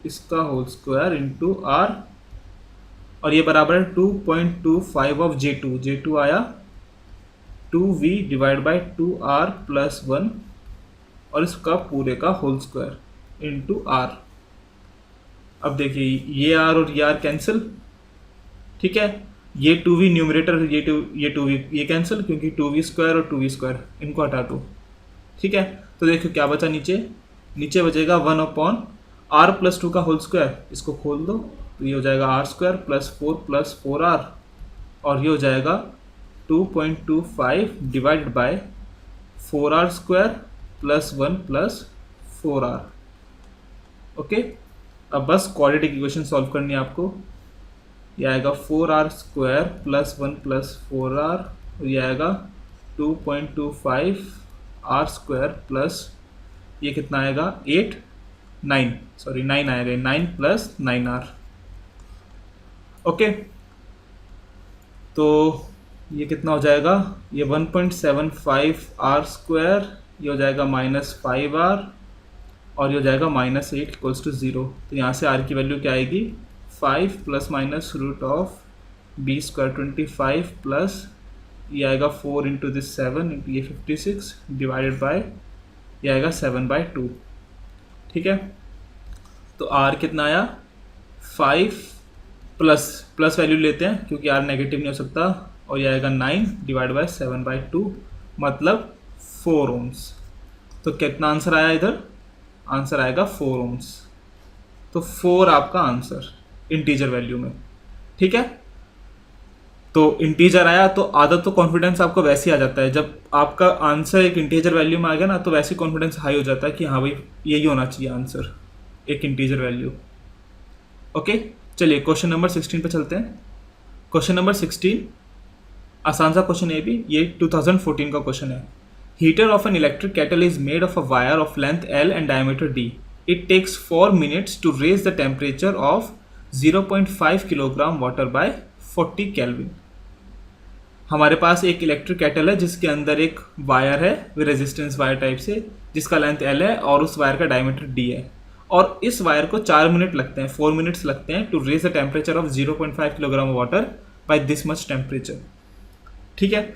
Speaker 1: इसका होल स्क्वायर इंटू आर, और ये बराबर है 2.25 ऑफ J2, J2 आया 2V divide by 2R plus 1 और इसका पूरे का होल स्क्वायर इंटू आर। अब देखिए ये R और ये R कैंसिल, ठीक है, ये 2V न्यूमरेटर, ये 2V ये कैंसिल, क्योंकि 2V स्क्वायर और 2V स्क्वायर इनको हटा दो। ठीक है, तो देखो क्या बचा, नीचे बचेगा 1 अपॉन R प्लस 2 का होल स्क्वायर, इसको खोल दो तो ये हो जाएगा R स्क्वायर प्लस 4R, और ये हो जाएगा 2.25 divided by 4R square plus 1 plus 4R। Okay, अब बस क्वाड्रेटिक इक्वेशन सॉल्व करनी है आपको। ये आएगा 4R square plus 1 plus 4R, और ये आएगा 2.25 R स्क्वायर प्लस ये कितना आएगा 9 आएगा, 9 प्लस 9R। ओके, तो ये कितना हो जाएगा, ये 1.75 R स्क्वायर, ये हो जाएगा माइनस 5R, और ये हो जाएगा माइनस 8 इक्वल्स टू 0। तो यहाँ से R की वैल्यू क्या आएगी, 5 plus minus root of B square 25 plus ये आएगा 4 इंटू दिस 7 इंटू ये 56 डिवाइडेड बाय ये आएगा 7/2। ठीक है, तो R कितना आया, 5 प्लस वैल्यू लेते हैं क्योंकि R नेगेटिव नहीं हो सकता, और ये आएगा 9 डिवाइड बाय 7/2 मतलब 4 ओम्स। तो कितना आंसर आया इधर, आंसर आएगा 4 ओम्स। तो 4 आपका आंसर इंटीजर वैल्यू में। ठीक है, तो इंटीजर आया तो आधा तो कॉन्फिडेंस आपको वैसे ही आ जाता है, जब आपका आंसर एक इंटीजर वैल्यू में आ गया ना तो वैसे कॉन्फिडेंस हाई हो जाता है कि हाँ भाई यही होना चाहिए आंसर, एक इंटीजर वैल्यू। ओके, चलिए क्वेश्चन नंबर 16 पे चलते हैं। क्वेश्चन नंबर 16 आसान सा क्वेश्चन है भी, ये 2014 का क्वेश्चन है। Heater of an electric kettle is made of a wire of length L and diameter D. It takes 4 minutes to raise the temperature of 0.5 kilogram water by 40 kelvin. हमारे पास एक electric kettle है जिसके अंदर एक wire है resistance wire type से, जिसका length L है और उस वायर का डायमीटर D है, और इस वायर को 4 मिनट लगते हैं, 4 मिनट्स लगते हैं to raise the temperature of 0.5 kilogram water by this much temperature. ठीक है,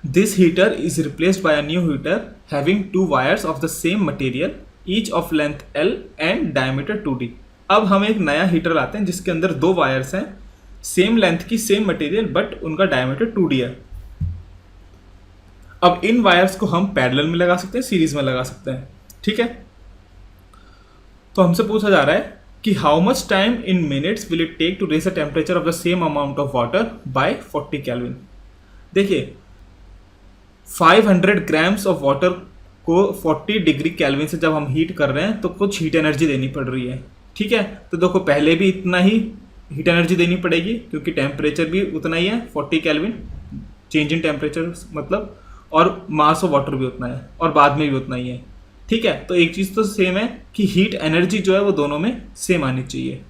Speaker 1: this heater is replaced by a new heater having 2 wires of the same material each of length L and diameter 2D। अब हम एक नया heater लाते हैं जिसके अंदर 2 wires हैं, सेम लेंथ की, सेम मटेरियल, बट उनका डायमीटर 2D है। अब इन वायर्स को हम पैरेलल में लगा सकते हैं, सीरीज में लगा सकते हैं। ठीक है, तो हमसे पूछा जा रहा है कि how much time in minutes will it take to raise the temperature of the same amount of water by 40 kelvin. देखिए 500 ग्राम्स ऑफ वाटर को 40 डिग्री केल्विन से जब हम हीट कर रहे हैं तो कुछ हीट एनर्जी देनी पड़ रही है। ठीक है, तो देखो पहले भी इतना ही हीट एनर्जी देनी पड़ेगी क्योंकि टेम्परेचर भी उतना ही है 40 केल्विन, चेंज इन टेम्परेचर मतलब, और मास ऑफ वाटर भी उतना है और बाद में भी उतना ही है। ठीक है, तो एक चीज़ तो सेम है कि हीट एनर्जी जो है वो दोनों में सेम आनी चाहिए,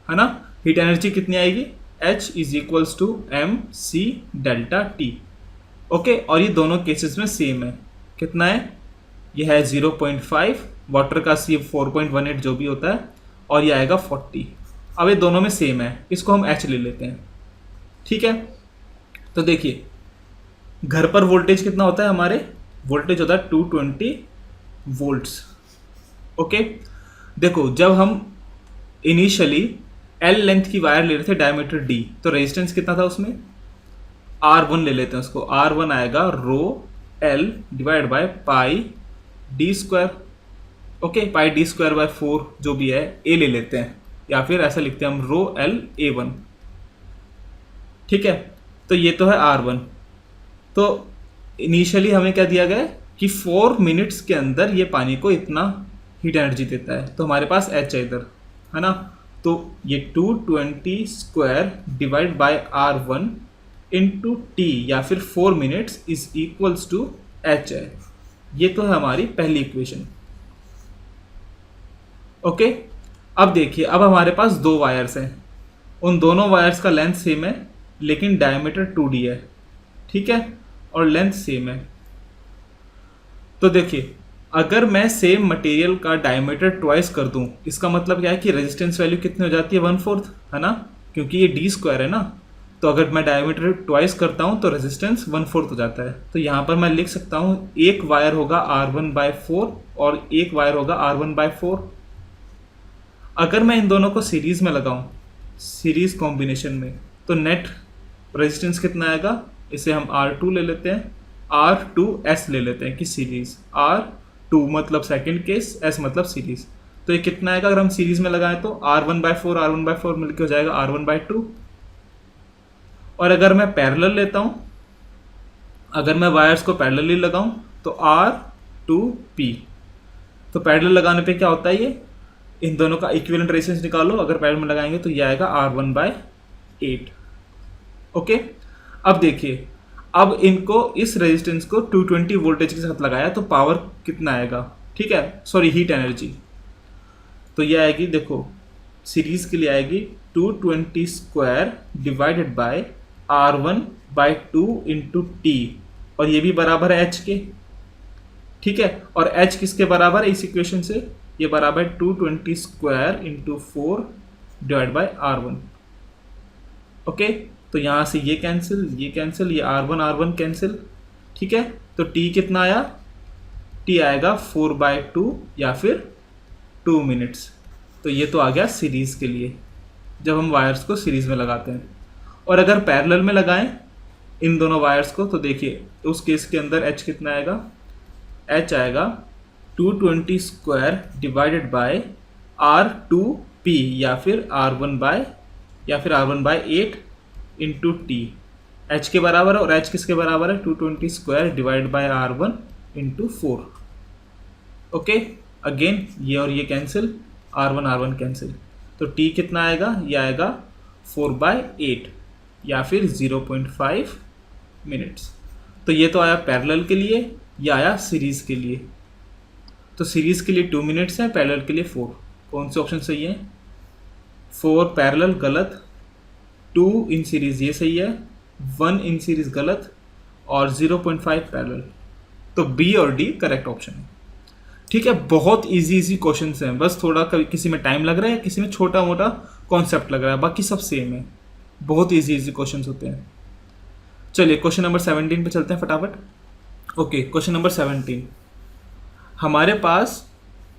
Speaker 1: है ना। हीट एनर्जी कितनी आएगी, H is equals to M C delta T. Okay, और ये दोनों केसेस में सेम है। कितना है, ये है 0.5, वाटर का सी 4.18 जो भी होता है, और ये आएगा 40। अब ये दोनों में सेम है, इसको हम H ले लेते हैं। ठीक है, तो देखिए घर पर वोल्टेज कितना होता है, हमारे वोल्टेज होता है 220 वोल्ट्स। ओके, देखो जब हम इनिशियली L लेंथ की वायर ले रहे थे डायमीटर D, तो रेजिस्टेंस कितना था उसमें, R1 ले लेते हैं उसको। R1 आएगा रो L divide by pi D square. Okay, pi D square by 4 जो भी है, A ले लेते हैं, या फिर ऐसा लिखते हैं हम रो L A1। ठीक है, तो ये तो है R1। तो इनिशियली हमें क्या दिया गया है कि 4 मिनट्स के अंदर ये पानी को इतना हीट एनर्जी देता है, तो हमारे पास H है इधर, है ना। तो ये 220 square divide by R1 into T या फिर 4 minutes is equals to H है। ये तो है हमारी पहली इक्वेशन। ओके, अब देखिए, अब हमारे पास दो वायर्स हैं, उन दोनों वायर्स का लेंथ सेम है लेकिन डायमीटर 2D है। ठीक है, और लेंथ सेम है। तो देखिए अगर मैं सेम मटेरियल का डायमीटर ट्वाइस कर दूं, इसका मतलब क्या है कि रेजिस्टेंस वैल्यू कितनी हो जाती है, 1/4, है ना, क्योंकि ये डी स्क्वायर है ना। तो अगर मैं डायमीटर ट्वाइस करता हूं तो रेजिस्टेंस 1/4 हो जाता है। तो यहाँ पर मैं लिख सकता हूँ एक वायर होगा R1/4 और एक वायर होगा R1/4। अगर मैं इन दोनों को सीरीज में लगाऊं, सीरीज कॉम्बिनेशन में, तो नेट रेजिस्टेंस कितना आएगा, इसे हम R2 ले लेते हैं, R2S ले लेते हैं कि सीरीज, R2 मतलब सेकंड केस, S मतलब सीरीज। तो ये कितना आएगा अगर हम सीरीज में लगाएं, तो R1/4 मिलकर हो जाएगा R1/2। और अगर मैं पैरेलल लेता हूं, अगर मैं वायर्स को पैरेलली लगाऊं तो R2P। तो पैरेलल लगाने पे क्या होता है, ये इन दोनों का इक्विवेलेंट रेजिस्टेंस निकालो, अगर पैरेलल में लगाएंगे तो ये आएगा R1/8। ओके, अब देखिए, अब इनको इस रेजिस्टेंस को 220 वोल्टेज के साथ लगाया तो पावर कितना आएगा, ठीक है, सॉरी हीट एनर्जी। तो ये आएगी, देखो सीरीज के लिए आएगी 220 square divided by R1/2 into T, और ये भी बराबर है H के। ठीक है, और H किसके बराबर है इस इक्वेशन से, ये बराबर है 220 square into 4 divide by R1। Okay, तो यहाँ से ये कैंसिल, ये कैंसिल, ये R1 कैंसिल। ठीक है, तो T कितना आया, T आएगा 4/2 या फिर 2 मिनट्स। तो ये तो आ गया सीरीज़ के लिए, जब हम वायर्स को सीरीज़ में लगाते हैं। और अगर पैरेलल में लगाएं इन दोनों वायर्स को, तो देखिए उस केस के अंदर H कितना आएगा, H आएगा 220 स्क्वायर डिवाइडेड बाय R2P या फिर R1/8 इंटू टी। H के बराबर है, और H किसके बराबर है, 220 square divide by R1 into 4। Okay, again ये और ये कैंसिल, R1 कैंसिल। तो T कितना आएगा, ये आएगा 4/8 या फिर 0.5 मिनट्स। तो ये तो आया पैरेलल के लिए, ये आया सीरीज़ के लिए। तो सीरीज़ के लिए 2 मिनट्स है, पैरेलल के लिए 4। कौन से ऑप्शन सही है, 4 पैरेलल गलत, 2 इन सीरीज़ ये सही है, 1 इन सीरीज़ गलत, और 0.5 पैरेलल। तो बी और डी करेक्ट ऑप्शन है। ठीक है, बहुत इजी क्वेश्चंस हैं, बस थोड़ा कभी किसी में टाइम लग रहा है, किसी में छोटा मोटा कॉन्सेप्ट लग रहा है, बाकी सब सेम है। बहुत इजी क्वेश्चंस होते हैं। चलिए क्वेश्चन नंबर 17 पे चलते हैं फटाफट। ओके, क्वेश्चन नंबर 17, हमारे पास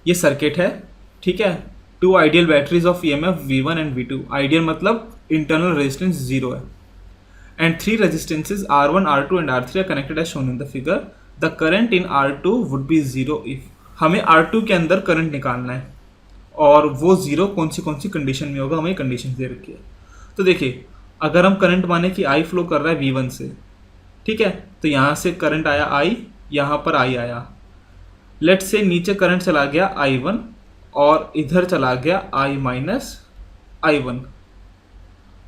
Speaker 1: ये सर्किट है। ठीक है, 2 ideal batteries of EMF V1 and V2। Ideal मतलब इंटरनल रेजिस्टेंस 0 है, and 3 resistances R1, R2 and R3 are connected as shown in the figure. The current in R2 would be 0 if. हमें R2 के अंदर current निकालना है, और वो 0 कौन सी कंडीशन में होगा, हमें कंडीशन दे रखी है। तो देखिए, अगर हम करंट माने कि I फ्लो कर रहा है V1 से, ठीक है, तो यहाँ से करंट आया आई, यहाँ पर आई आया। लेट से नीचे करंट चला गया I1 और इधर चला गया I माइनस I1।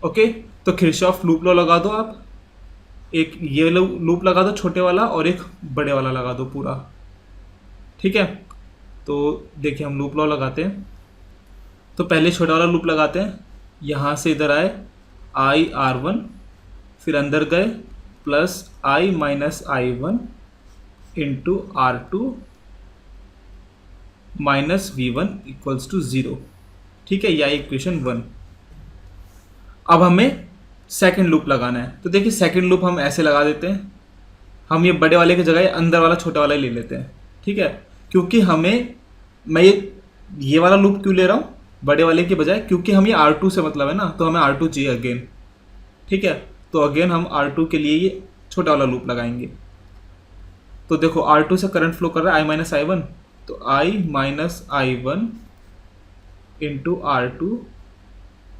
Speaker 1: ओके, तो किरचॉफ लूप लॉ लगा दो आप, एक ये लूप लगा दो छोटे वाला और एक बड़े वाला लगा दो पूरा। ठीक है, तो देखिए हम लूप लॉ लगाते हैं। तो पहले छोटा वाला लूप लगाते हैं, यहाँ से इधर आए I R1, फिर अंदर गए plus I minus I1 into R2 minus V1 equals to 0। ठीक है, यह इक्वेशन 1। अब हमें सेकंड लूप लगाना है, तो देखिए सेकंड लूप हम ऐसे लगा देते हैं, हम ये बड़े वाले की जगह अंदर वाला छोटा वाला ले लेते हैं। ठीक है, क्योंकि हमें मैं ये वाला लूप क्यों ले रहा हूँ बड़े वाले के बजाय, क्योंकि हम ये R2 से मतलब है ना, तो हमें R2 चाहिए अगेन। ठीक है, तो अगेन हम R2 के लिए ये छोटा वाला लूप लगाएंगे। तो देखो R2 से करंट फ्लो कर रहा है I माइनस I1, तो I minus I1 into R2,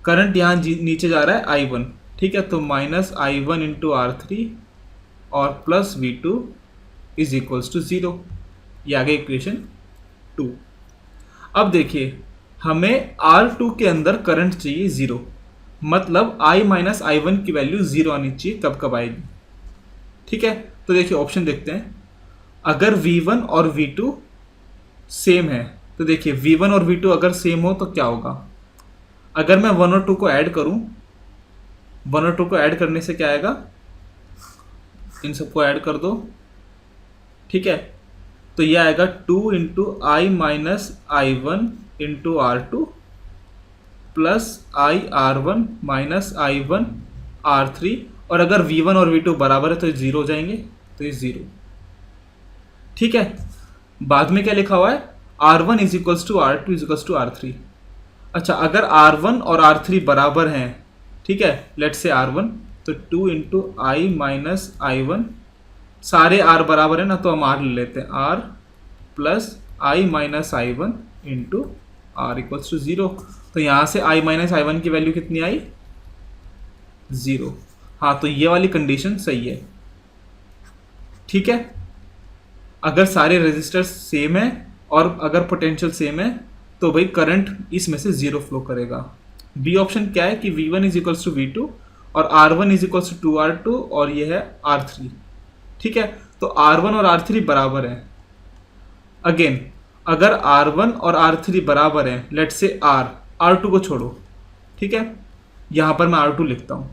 Speaker 1: current यहाँ नीचे जा रहा है I1। ठीक है, तो माइनस I1 इंटू R3 और plus V2 is equals to 0। ये आ गई इक्वेशन 2। अब देखिए हमें R2 के अंदर करंट चाहिए 0, मतलब I माइनस I1 की वैल्यू 0 आनी चाहिए। कब कब आएगी? ठीक है, तो देखिए ऑप्शन देखते हैं। अगर V1 और V2 सेम है, तो देखिए V1 और V2 अगर सेम हो तो क्या होगा? अगर मैं 1 और 2 को ऐड करूं, 1 और 2 को ऐड करने से क्या आएगा, इन सबको ऐड कर दो। ठीक है, तो यह आएगा 2 into I minus I1 into R2 plus IR1 minus I1 R3, और अगर V1 और V2 बराबर है तो 0 हो जाएंगे, तो ये 0। ठीक है, बाद में क्या लिखा हुआ है? R1 is equals to R2 is equals to R3। अच्छा, अगर R1 और R3 बराबर हैं, ठीक है, लेट्स से R1, तो 2 इंटू I माइनस I1, सारे R बराबर है ना, तो हम R ले लेते हैं, R plus I minus I1 into R equals to 0। तो यहाँ से I माइनस I1 की वैल्यू कितनी आई? 0। हाँ, तो ये वाली कंडीशन सही है। ठीक है, अगर सारे रेजिस्टर्स सेम है और अगर पोटेंशियल सेम है तो भाई करंट इसमें से 0 फ्लो करेगा। बी ऑप्शन क्या है कि V1 is equals to V2 और R1 is equals to 2R2 और ये है R3। ठीक है, तो R1 और R3 बराबर हैं। अगेन अगर R1 और R3 बराबर हैं, लेट से R2 को छोड़ो, ठीक है, यहाँ पर मैं R2 लिखता हूँ,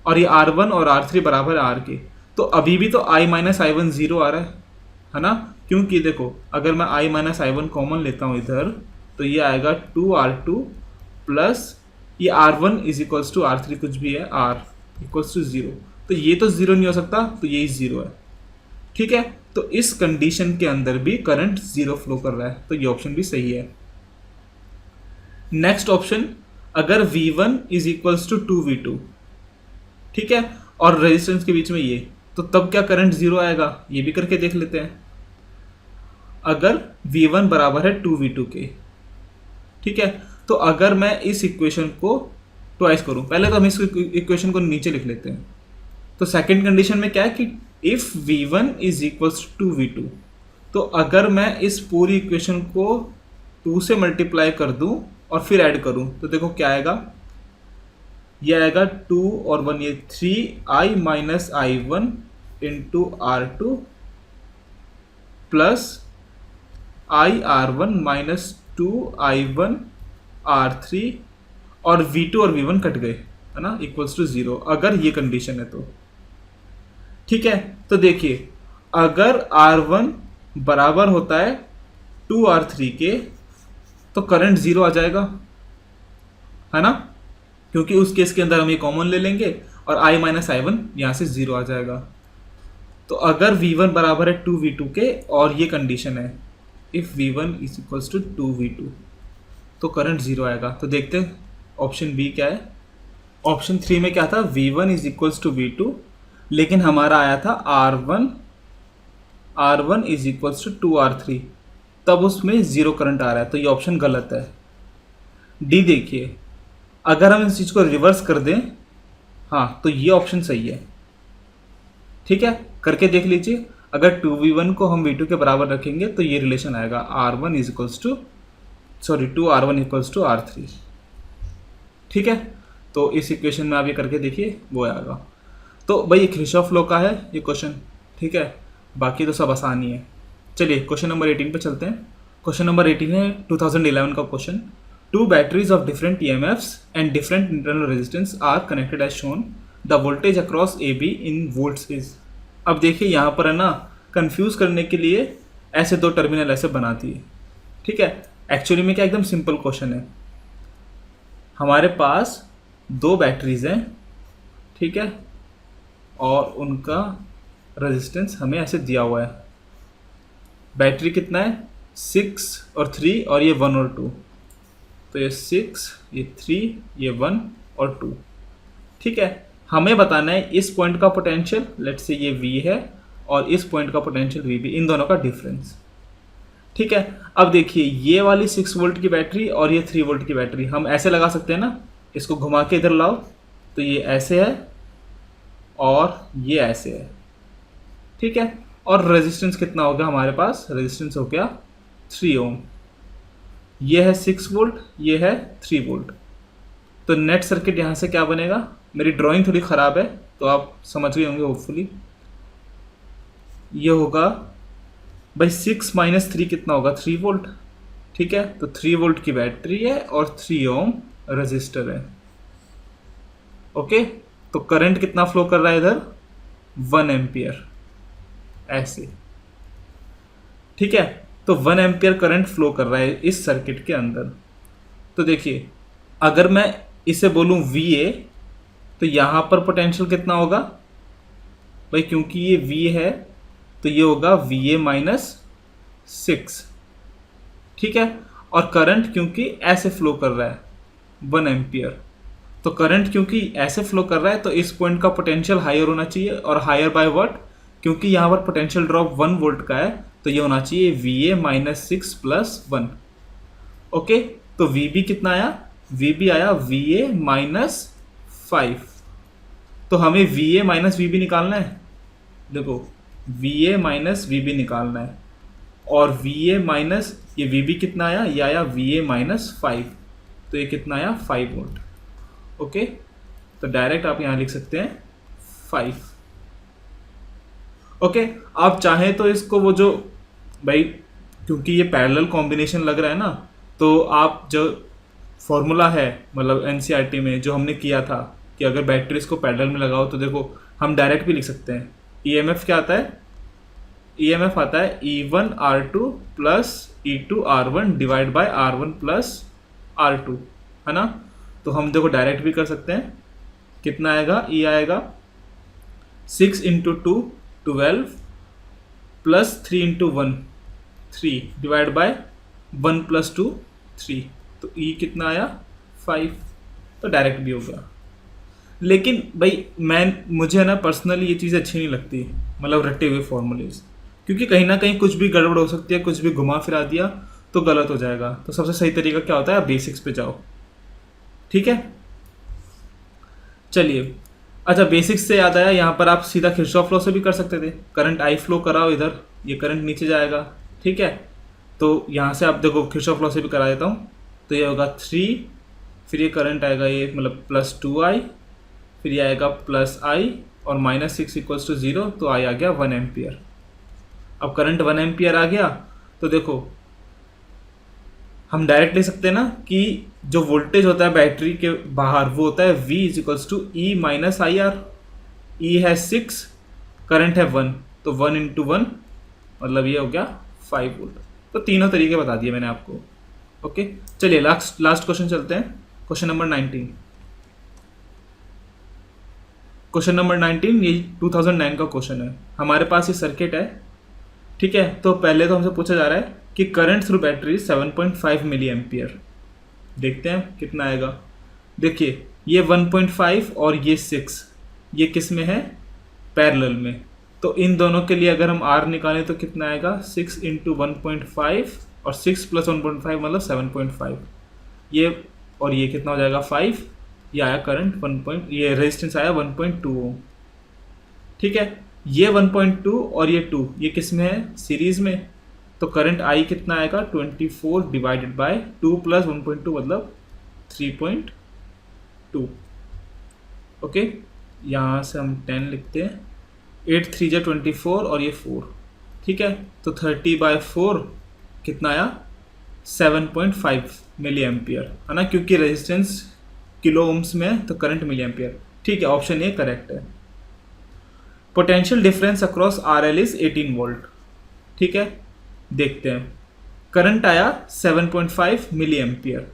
Speaker 1: और ये R1 और R3 बराबर है R के, तो अभी भी तो I माइनस I1 0 आ रहा है ना? क्योंकि देखो अगर मैं I माइनस I1 कॉमन लेता हूँ इधर, तो ये आएगा 2R2 प्लस ये R1 is equals to R3 कुछ भी है, R इक्वल्स टू 0। तो ये तो 0 नहीं हो सकता, तो यही 0 है। ठीक है, तो इस कंडीशन के अंदर भी करंट 0 फ्लो कर रहा है, तो ये ऑप्शन भी सही है। नेक्स्ट ऑप्शन, अगर V1 is equals to 2V2, ठीक है, और रेजिस्टेंस के बीच में ये, तो तब क्या करंट 0 आएगा? ये भी करके देख लेते हैं। अगर V1 बराबर है 2V2 के, ठीक है, तो अगर मैं इस इक्वेशन को ट्वाइस करूं, पहले तो हम इस इक्वेशन को नीचे लिख लेते हैं। तो सेकंड कंडीशन में क्या है कि if V1 is equals to V2, तो अगर मैं इस पूरी इक्वेशन को 2 से मल्टीप्लाई कर दूं और फिर ऐड करूं, तो देखो क्या आएगा, यह आएगा 2 और 1 ये 3I minus I1 into R2 plus IR1 minus 2I1 R3, और V2 और V1 कट गए, है ना, इक्वल्स टू 0, अगर ये कंडीशन है तो। ठीक है, तो देखिए अगर R1 बराबर होता है 2R3 के, तो करंट 0 आ जाएगा, है ना, क्योंकि उस केस के अंदर हम ये कॉमन ले लेंगे और I माइनस I1 यहाँ से 0 आ जाएगा। तो अगर V1 बराबर है 2V2 के और ये कंडीशन है if V1 is equals to 2V2, तो करंट 0 आएगा। तो देखते हैं ऑप्शन बी क्या है। ऑप्शन 3 में क्या था, V1 is equals to V2, लेकिन हमारा आया था R1 is equals to 2R3, तब उसमें 0 करंट आ रहा है, तो ये ऑप्शन गलत है। डी देखिए, अगर हम इस चीज़ को रिवर्स कर दें, हाँ, तो ये ऑप्शन सही है। ठीक है, करके देख लीजिए। अगर 2v1 को हम v2 के बराबर रखेंगे तो ये रिलेशन आएगा r1 equals to 2r1 equals to r3। ठीक है, तो इस इक्वेशन में आप ये करके देखिए, वो आएगा। तो भाई ये किरचॉफ लॉ का है ये क्वेश्चन। ठीक है, बाकी तो सब आसानी है। चलिए क्वेश्चन नंबर 18 पे चलते हैं। क्वेश्चन नंबर 18 है 2011 का question. Two batteries of different EMFs and different internal resistance are connected as shown, the voltage across AB in volts is. अब देखिए यहाँ पर है ना, कंफ्यूज करने के लिए ऐसे दो टर्मिनल ऐसे बना दिए। ठीक है, एक्चुअली में क्या एकदम सिंपल क्वेश्चन है। हमारे पास दो बैटरीज हैं, ठीक है, और उनका रेजिस्टेंस हमें ऐसे दिया हुआ है। बैटरी कितना है 6 और 3 और ये 1 और 2, तो ये 6 ये 3 ये 1 और 2। ठीक है, हमें बताना है इस पॉइंट का पोटेंशियल, लेट्स से ये V है और इस पॉइंट का पोटेंशियल VB, इन दोनों का डिफरेंस। ठीक है, अब देखिए ये वाली 6 वोल्ट की बैटरी और ये 3 वोल्ट की बैटरी हम ऐसे लगा सकते हैं ना, इसको घुमा के इधर लाओ तो ये ऐसे है और ये ऐसे है। ठीक है, और रेजिस्टेंस कितना हो गया हमारे पास, रेजिस्टेंस हो गया 3 ओम। ये है 6 वोल्ट, ये है 3 वोल्ट। तो नेट सर्किट यहाँ से क्या बनेगा, मेरी ड्राइंग थोड़ी ख़राब है तो आप समझ गए होंगे होपफुली। ये होगा भाई 6 माइनस 3 कितना होगा, 3 वोल्ट। ठीक है, तो 3 वोल्ट की बैटरी है और 3 ओम रजिस्टर है। ओके, तो करंट कितना फ्लो कर रहा है इधर, 1 एम्पियर ऐसे। ठीक है, तो 1 एम्पियर करंट फ्लो कर रहा है इस सर्किट के अंदर। तो देखिए अगर मैं इसे बोलूं VA तो यहाँ पर पोटेंशियल कितना होगा भाई, क्योंकि ये V है तो ये होगा VA माइनस 6। ठीक है, और करंट क्योंकि ऐसे फ्लो कर रहा है 1 एम्पियर, तो करंट क्योंकि ऐसे फ्लो कर रहा है तो इस पॉइंट का पोटेंशियल हायर होना चाहिए। और हायर बाय व्हाट, क्योंकि यहाँ पर पोटेंशियल ड्रॉप 1 वोल्ट का है तो ये होना चाहिए VA माइनस 6 प्लस 1। ओके, तो VB कितना आया, VB आया VA माइनस 5। तो हमें VA माइनस VB निकालना है। देखो VA माइनस VB निकालना है, और VA माइनस ये VB कितना आया, ये आया VA माइनस 5, तो ये कितना आया 5 वोल्ट। ओके, तो डायरेक्ट आप यहाँ लिख सकते हैं 5। ओके, आप चाहें तो इसको वो जो भाई, क्योंकि ये पैरेलल कॉम्बिनेशन लग रहा है ना, तो आप जो फॉर्मूला है मतलब NCERT में जो हमने किया था कि अगर बैटरीज को पैरेलल में लगाओ तो देखो हम डायरेक्ट भी लिख सकते हैं। EMF क्या आता है, EMF आता है E1 R2 plus E2 R1 divide by R1 plus R2, है ना। तो हम देखो डायरेक्ट भी कर सकते हैं। कितना आएगा, E आएगा 6 into 2 12 plus 3 into 1 3 divide by 1 plus 2 3, तो E कितना आया 5, तो डायरेक्ट भी होगा। लेकिन भाई मुझे ना पर्सनली ये चीज़ अच्छी नहीं लगती, मतलब रटे हुए फॉर्मूलेज, क्योंकि कहीं ना कहीं कुछ भी गड़बड़ हो सकती है, कुछ भी घुमा फिरा दिया तो गलत हो जाएगा। तो सबसे सही तरीका क्या होता है, आप बेसिक्स पे जाओ। ठीक है, चलिए अच्छा बेसिक्स से याद आया, यहाँ पर आप सीधा किरचॉफ लॉ से भी कर सकते थे। करंट I फ्लो कराओ इधर, ये करंट नीचे जाएगा। ठीक है, तो यहाँ से आप देखो किरचॉफ लॉ से भी करा देता हूँ, तो ये होगा 3, फिर ये करंट आएगा ये मतलब प्लस 2I, फिर ये आएगा प्लस I और माइनस 6 इक्वल्स टू 0, तो I आ गया 1 एम्पियर। अब करंट 1 एम्पियर आ गया तो देखो हम डायरेक्ट ले सकते हैं ना कि जो वोल्टेज होता है बैटरी के बाहर वो होता है V equals to E minus IR। E है 6, करंट है 1, तो 1 इंटू 1 मतलब ये हो गया 5 वोल्ट। तो तीनों तरीके बता दिए मैंने आपको। ओके, चलिए लास्ट क्वेश्चन चलते हैं। Question number 19। क्वेश्चन नंबर 19 ये 2009 का क्वेश्चन है। हमारे पास ये सर्किट है। ठीक है, तो पहले तो हमसे पूछा जा रहा है कि current through battery 7.5 milliampere. देखते हैं कितना आएगा। देखिए ये 1.5 और ये 6, ये किस में है, पैरेलल में। तो इन दोनों के लिए अगर हम R निकालें तो कितना आएगा, 6 इंटू 1.5 और 6 प्लस 1.5 मतलब 7.5। ये और ये कितना हो जाएगा 5। ये आया करंट 1 ये रेजिस्टेंस आया 1.2 ओम। ठीक है, ये 1.2 और ये 2 ये किस में है, सीरीज में। तो करंट आई कितना आएगा, 24 डिवाइडेड बाय 2 प्लस 1.2 मतलब 3.2। ओके, यहाँ से हम 10 लिखते हैं, 8 3 जा 24 और ये 4, ठीक है। तो 30/4 कितना आया, 7.5 मिली एम्पियर, है ना, क्योंकि रेजिस्टेंस किलो ओम्स में है तो करंट मिली एम्पियर। ठीक है, ऑप्शन ए करेक्ट है। Potential difference across R L is 18 volt. ठीक है, देखते हैं। करंट आया 7.5 मिली एम्पियर।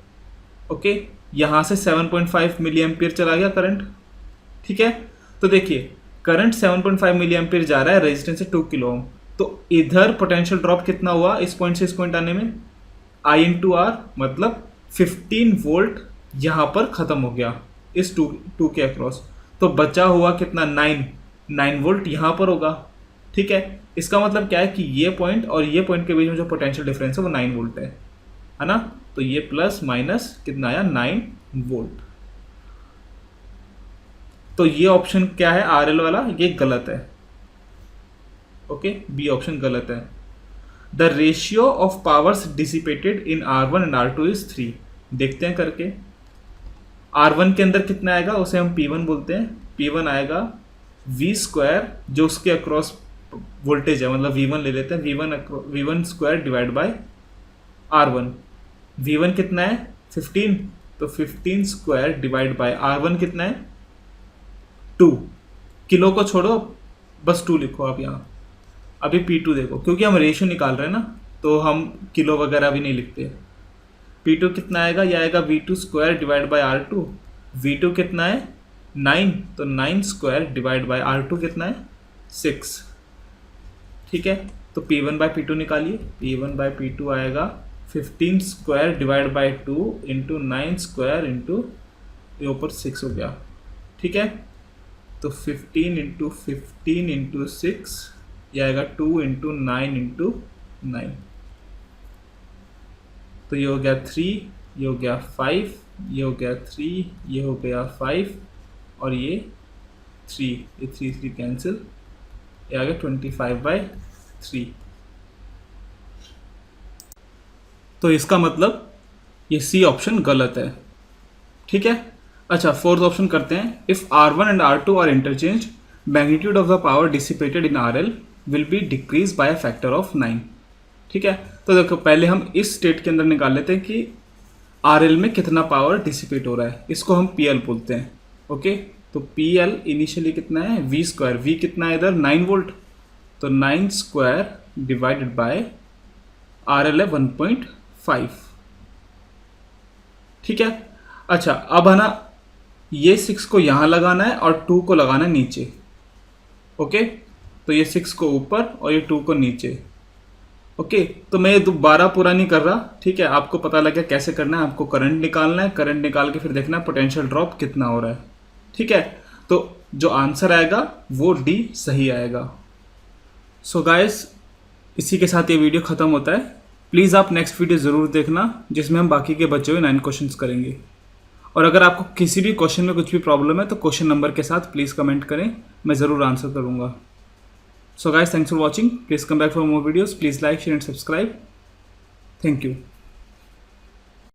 Speaker 1: ओके, यहाँ से 7.5 मिली एम्पियर चला गया करंट। ठीक है, तो देखिए करंट 7.5 मिली एम्पियर जा रहा है, रेजिस्टेंस है 2 किलो ओम। तो इधर पोटेंशियल ड्रॉप कितना हुआ इस पॉइंट से इस पॉइंट आने में, आई इंटू आर, मतलब 15 वोल्ट यहाँ पर खत्म हो गया इस 2 के अक्रॉस। तो बचा हुआ कितना, 9 वोल्ट यहाँ पर होगा। ठीक है, इसका मतलब क्या है कि ये पॉइंट और ये पॉइंट के बीच में जो पोटेंशियल डिफरेंस है वो 9 वोल्ट है ना। तो ये प्लस माइनस कितना आया, 9 वोल्ट। तो ये ऑप्शन क्या है, आर एल वाला, ये गलत है। ओके, बी ऑप्शन गलत है। The ratio of powers dissipated in R1 and R2 is 3। देखते हैं करके। R1 के अंदर कितना आएगा, उसे हम P1 बोलते हैं। P1 आएगा V², जो उसके अक्रॉस वोल्टेज है, मतलब V1 ले लेते हैं, V1² divide by R1। V1 कितना है, 15, तो 15² डिवाइड बाय R1 कितना है, 2। किलो को छोड़ो, बस 2 लिखो आप यहाँ। अभी P2 देखो, क्योंकि हम रेशियो निकाल रहे हैं ना, तो हम किलो वगैरह भी नहीं लिखते। P2 कितना आएगा, यह आएगा V2² divide by R2। V2 कितना है, 9, तो 9² डिवाइड बाय R2 कितना है, 6। ठीक है, तो P1 बाय P2 निकालिए। P1 बाय P2 आएगा 15² डिवाइड बाय 2 इंटू 9² इंटू ये ऊपर 6 हो गया। ठीक है, तो 15 इंटू 15 इंटू 6 ये आएगा 2 इंटू 9 इंटू 9। तो ये हो गया 3, ये हो गया 5, ये हो गया 3, ये हो गया 5 और ये 3, ये 3 कैंसिल, ये आ गया 25/3। तो इसका मतलब ये सी ऑप्शन गलत है। ठीक है, अच्छा फोर्थ ऑप्शन करते हैं। If R1 and R2 are interchange, magnitude of the power dissipated in RL will be decrease by a factor of 9। ठीक है, तो देखो पहले हम इस स्टेट के अंदर निकाल लेते हैं कि RL में कितना पावर डिसिपेट हो रहा है। इसको हम PL बोलते हैं। ओके, तो PL इनिशियली कितना है, V²। V कितना है इधर, 9 वोल्ट, तो 9² डिवाइडेड बाय RL है 1.5। ठीक है, अच्छा अब है ना, ये 6 को यहाँ लगाना है और 2 को लगाना है नीचे। ओके, तो ये 6 को ऊपर और ये 2 को नीचे। ओके, तो मैं ये दोबारा पूरा नहीं कर रहा। ठीक है, आपको पता लग गया कैसे करना है। आपको करंट निकालना है, करंट निकाल के फिर देखना है पोटेंशियल ड्रॉप कितना हो रहा है। ठीक है, तो जो आंसर आएगा वो डी सही आएगा। सो गाइस, इसी के साथ ये वीडियो ख़त्म होता है। प्लीज़ आप नेक्स्ट वीडियो ज़रूर देखना, जिसमें हम बाकी के बचे हुए 9 क्वेश्चंस करेंगे। और अगर आपको किसी भी क्वेश्चन में कुछ भी प्रॉब्लम है तो क्वेश्चन नंबर के साथ प्लीज़ कमेंट करें, मैं ज़रूर आंसर करूँगा। So guys, thanks for watching. Please come back for more videos. Please like, share and subscribe. Thank you.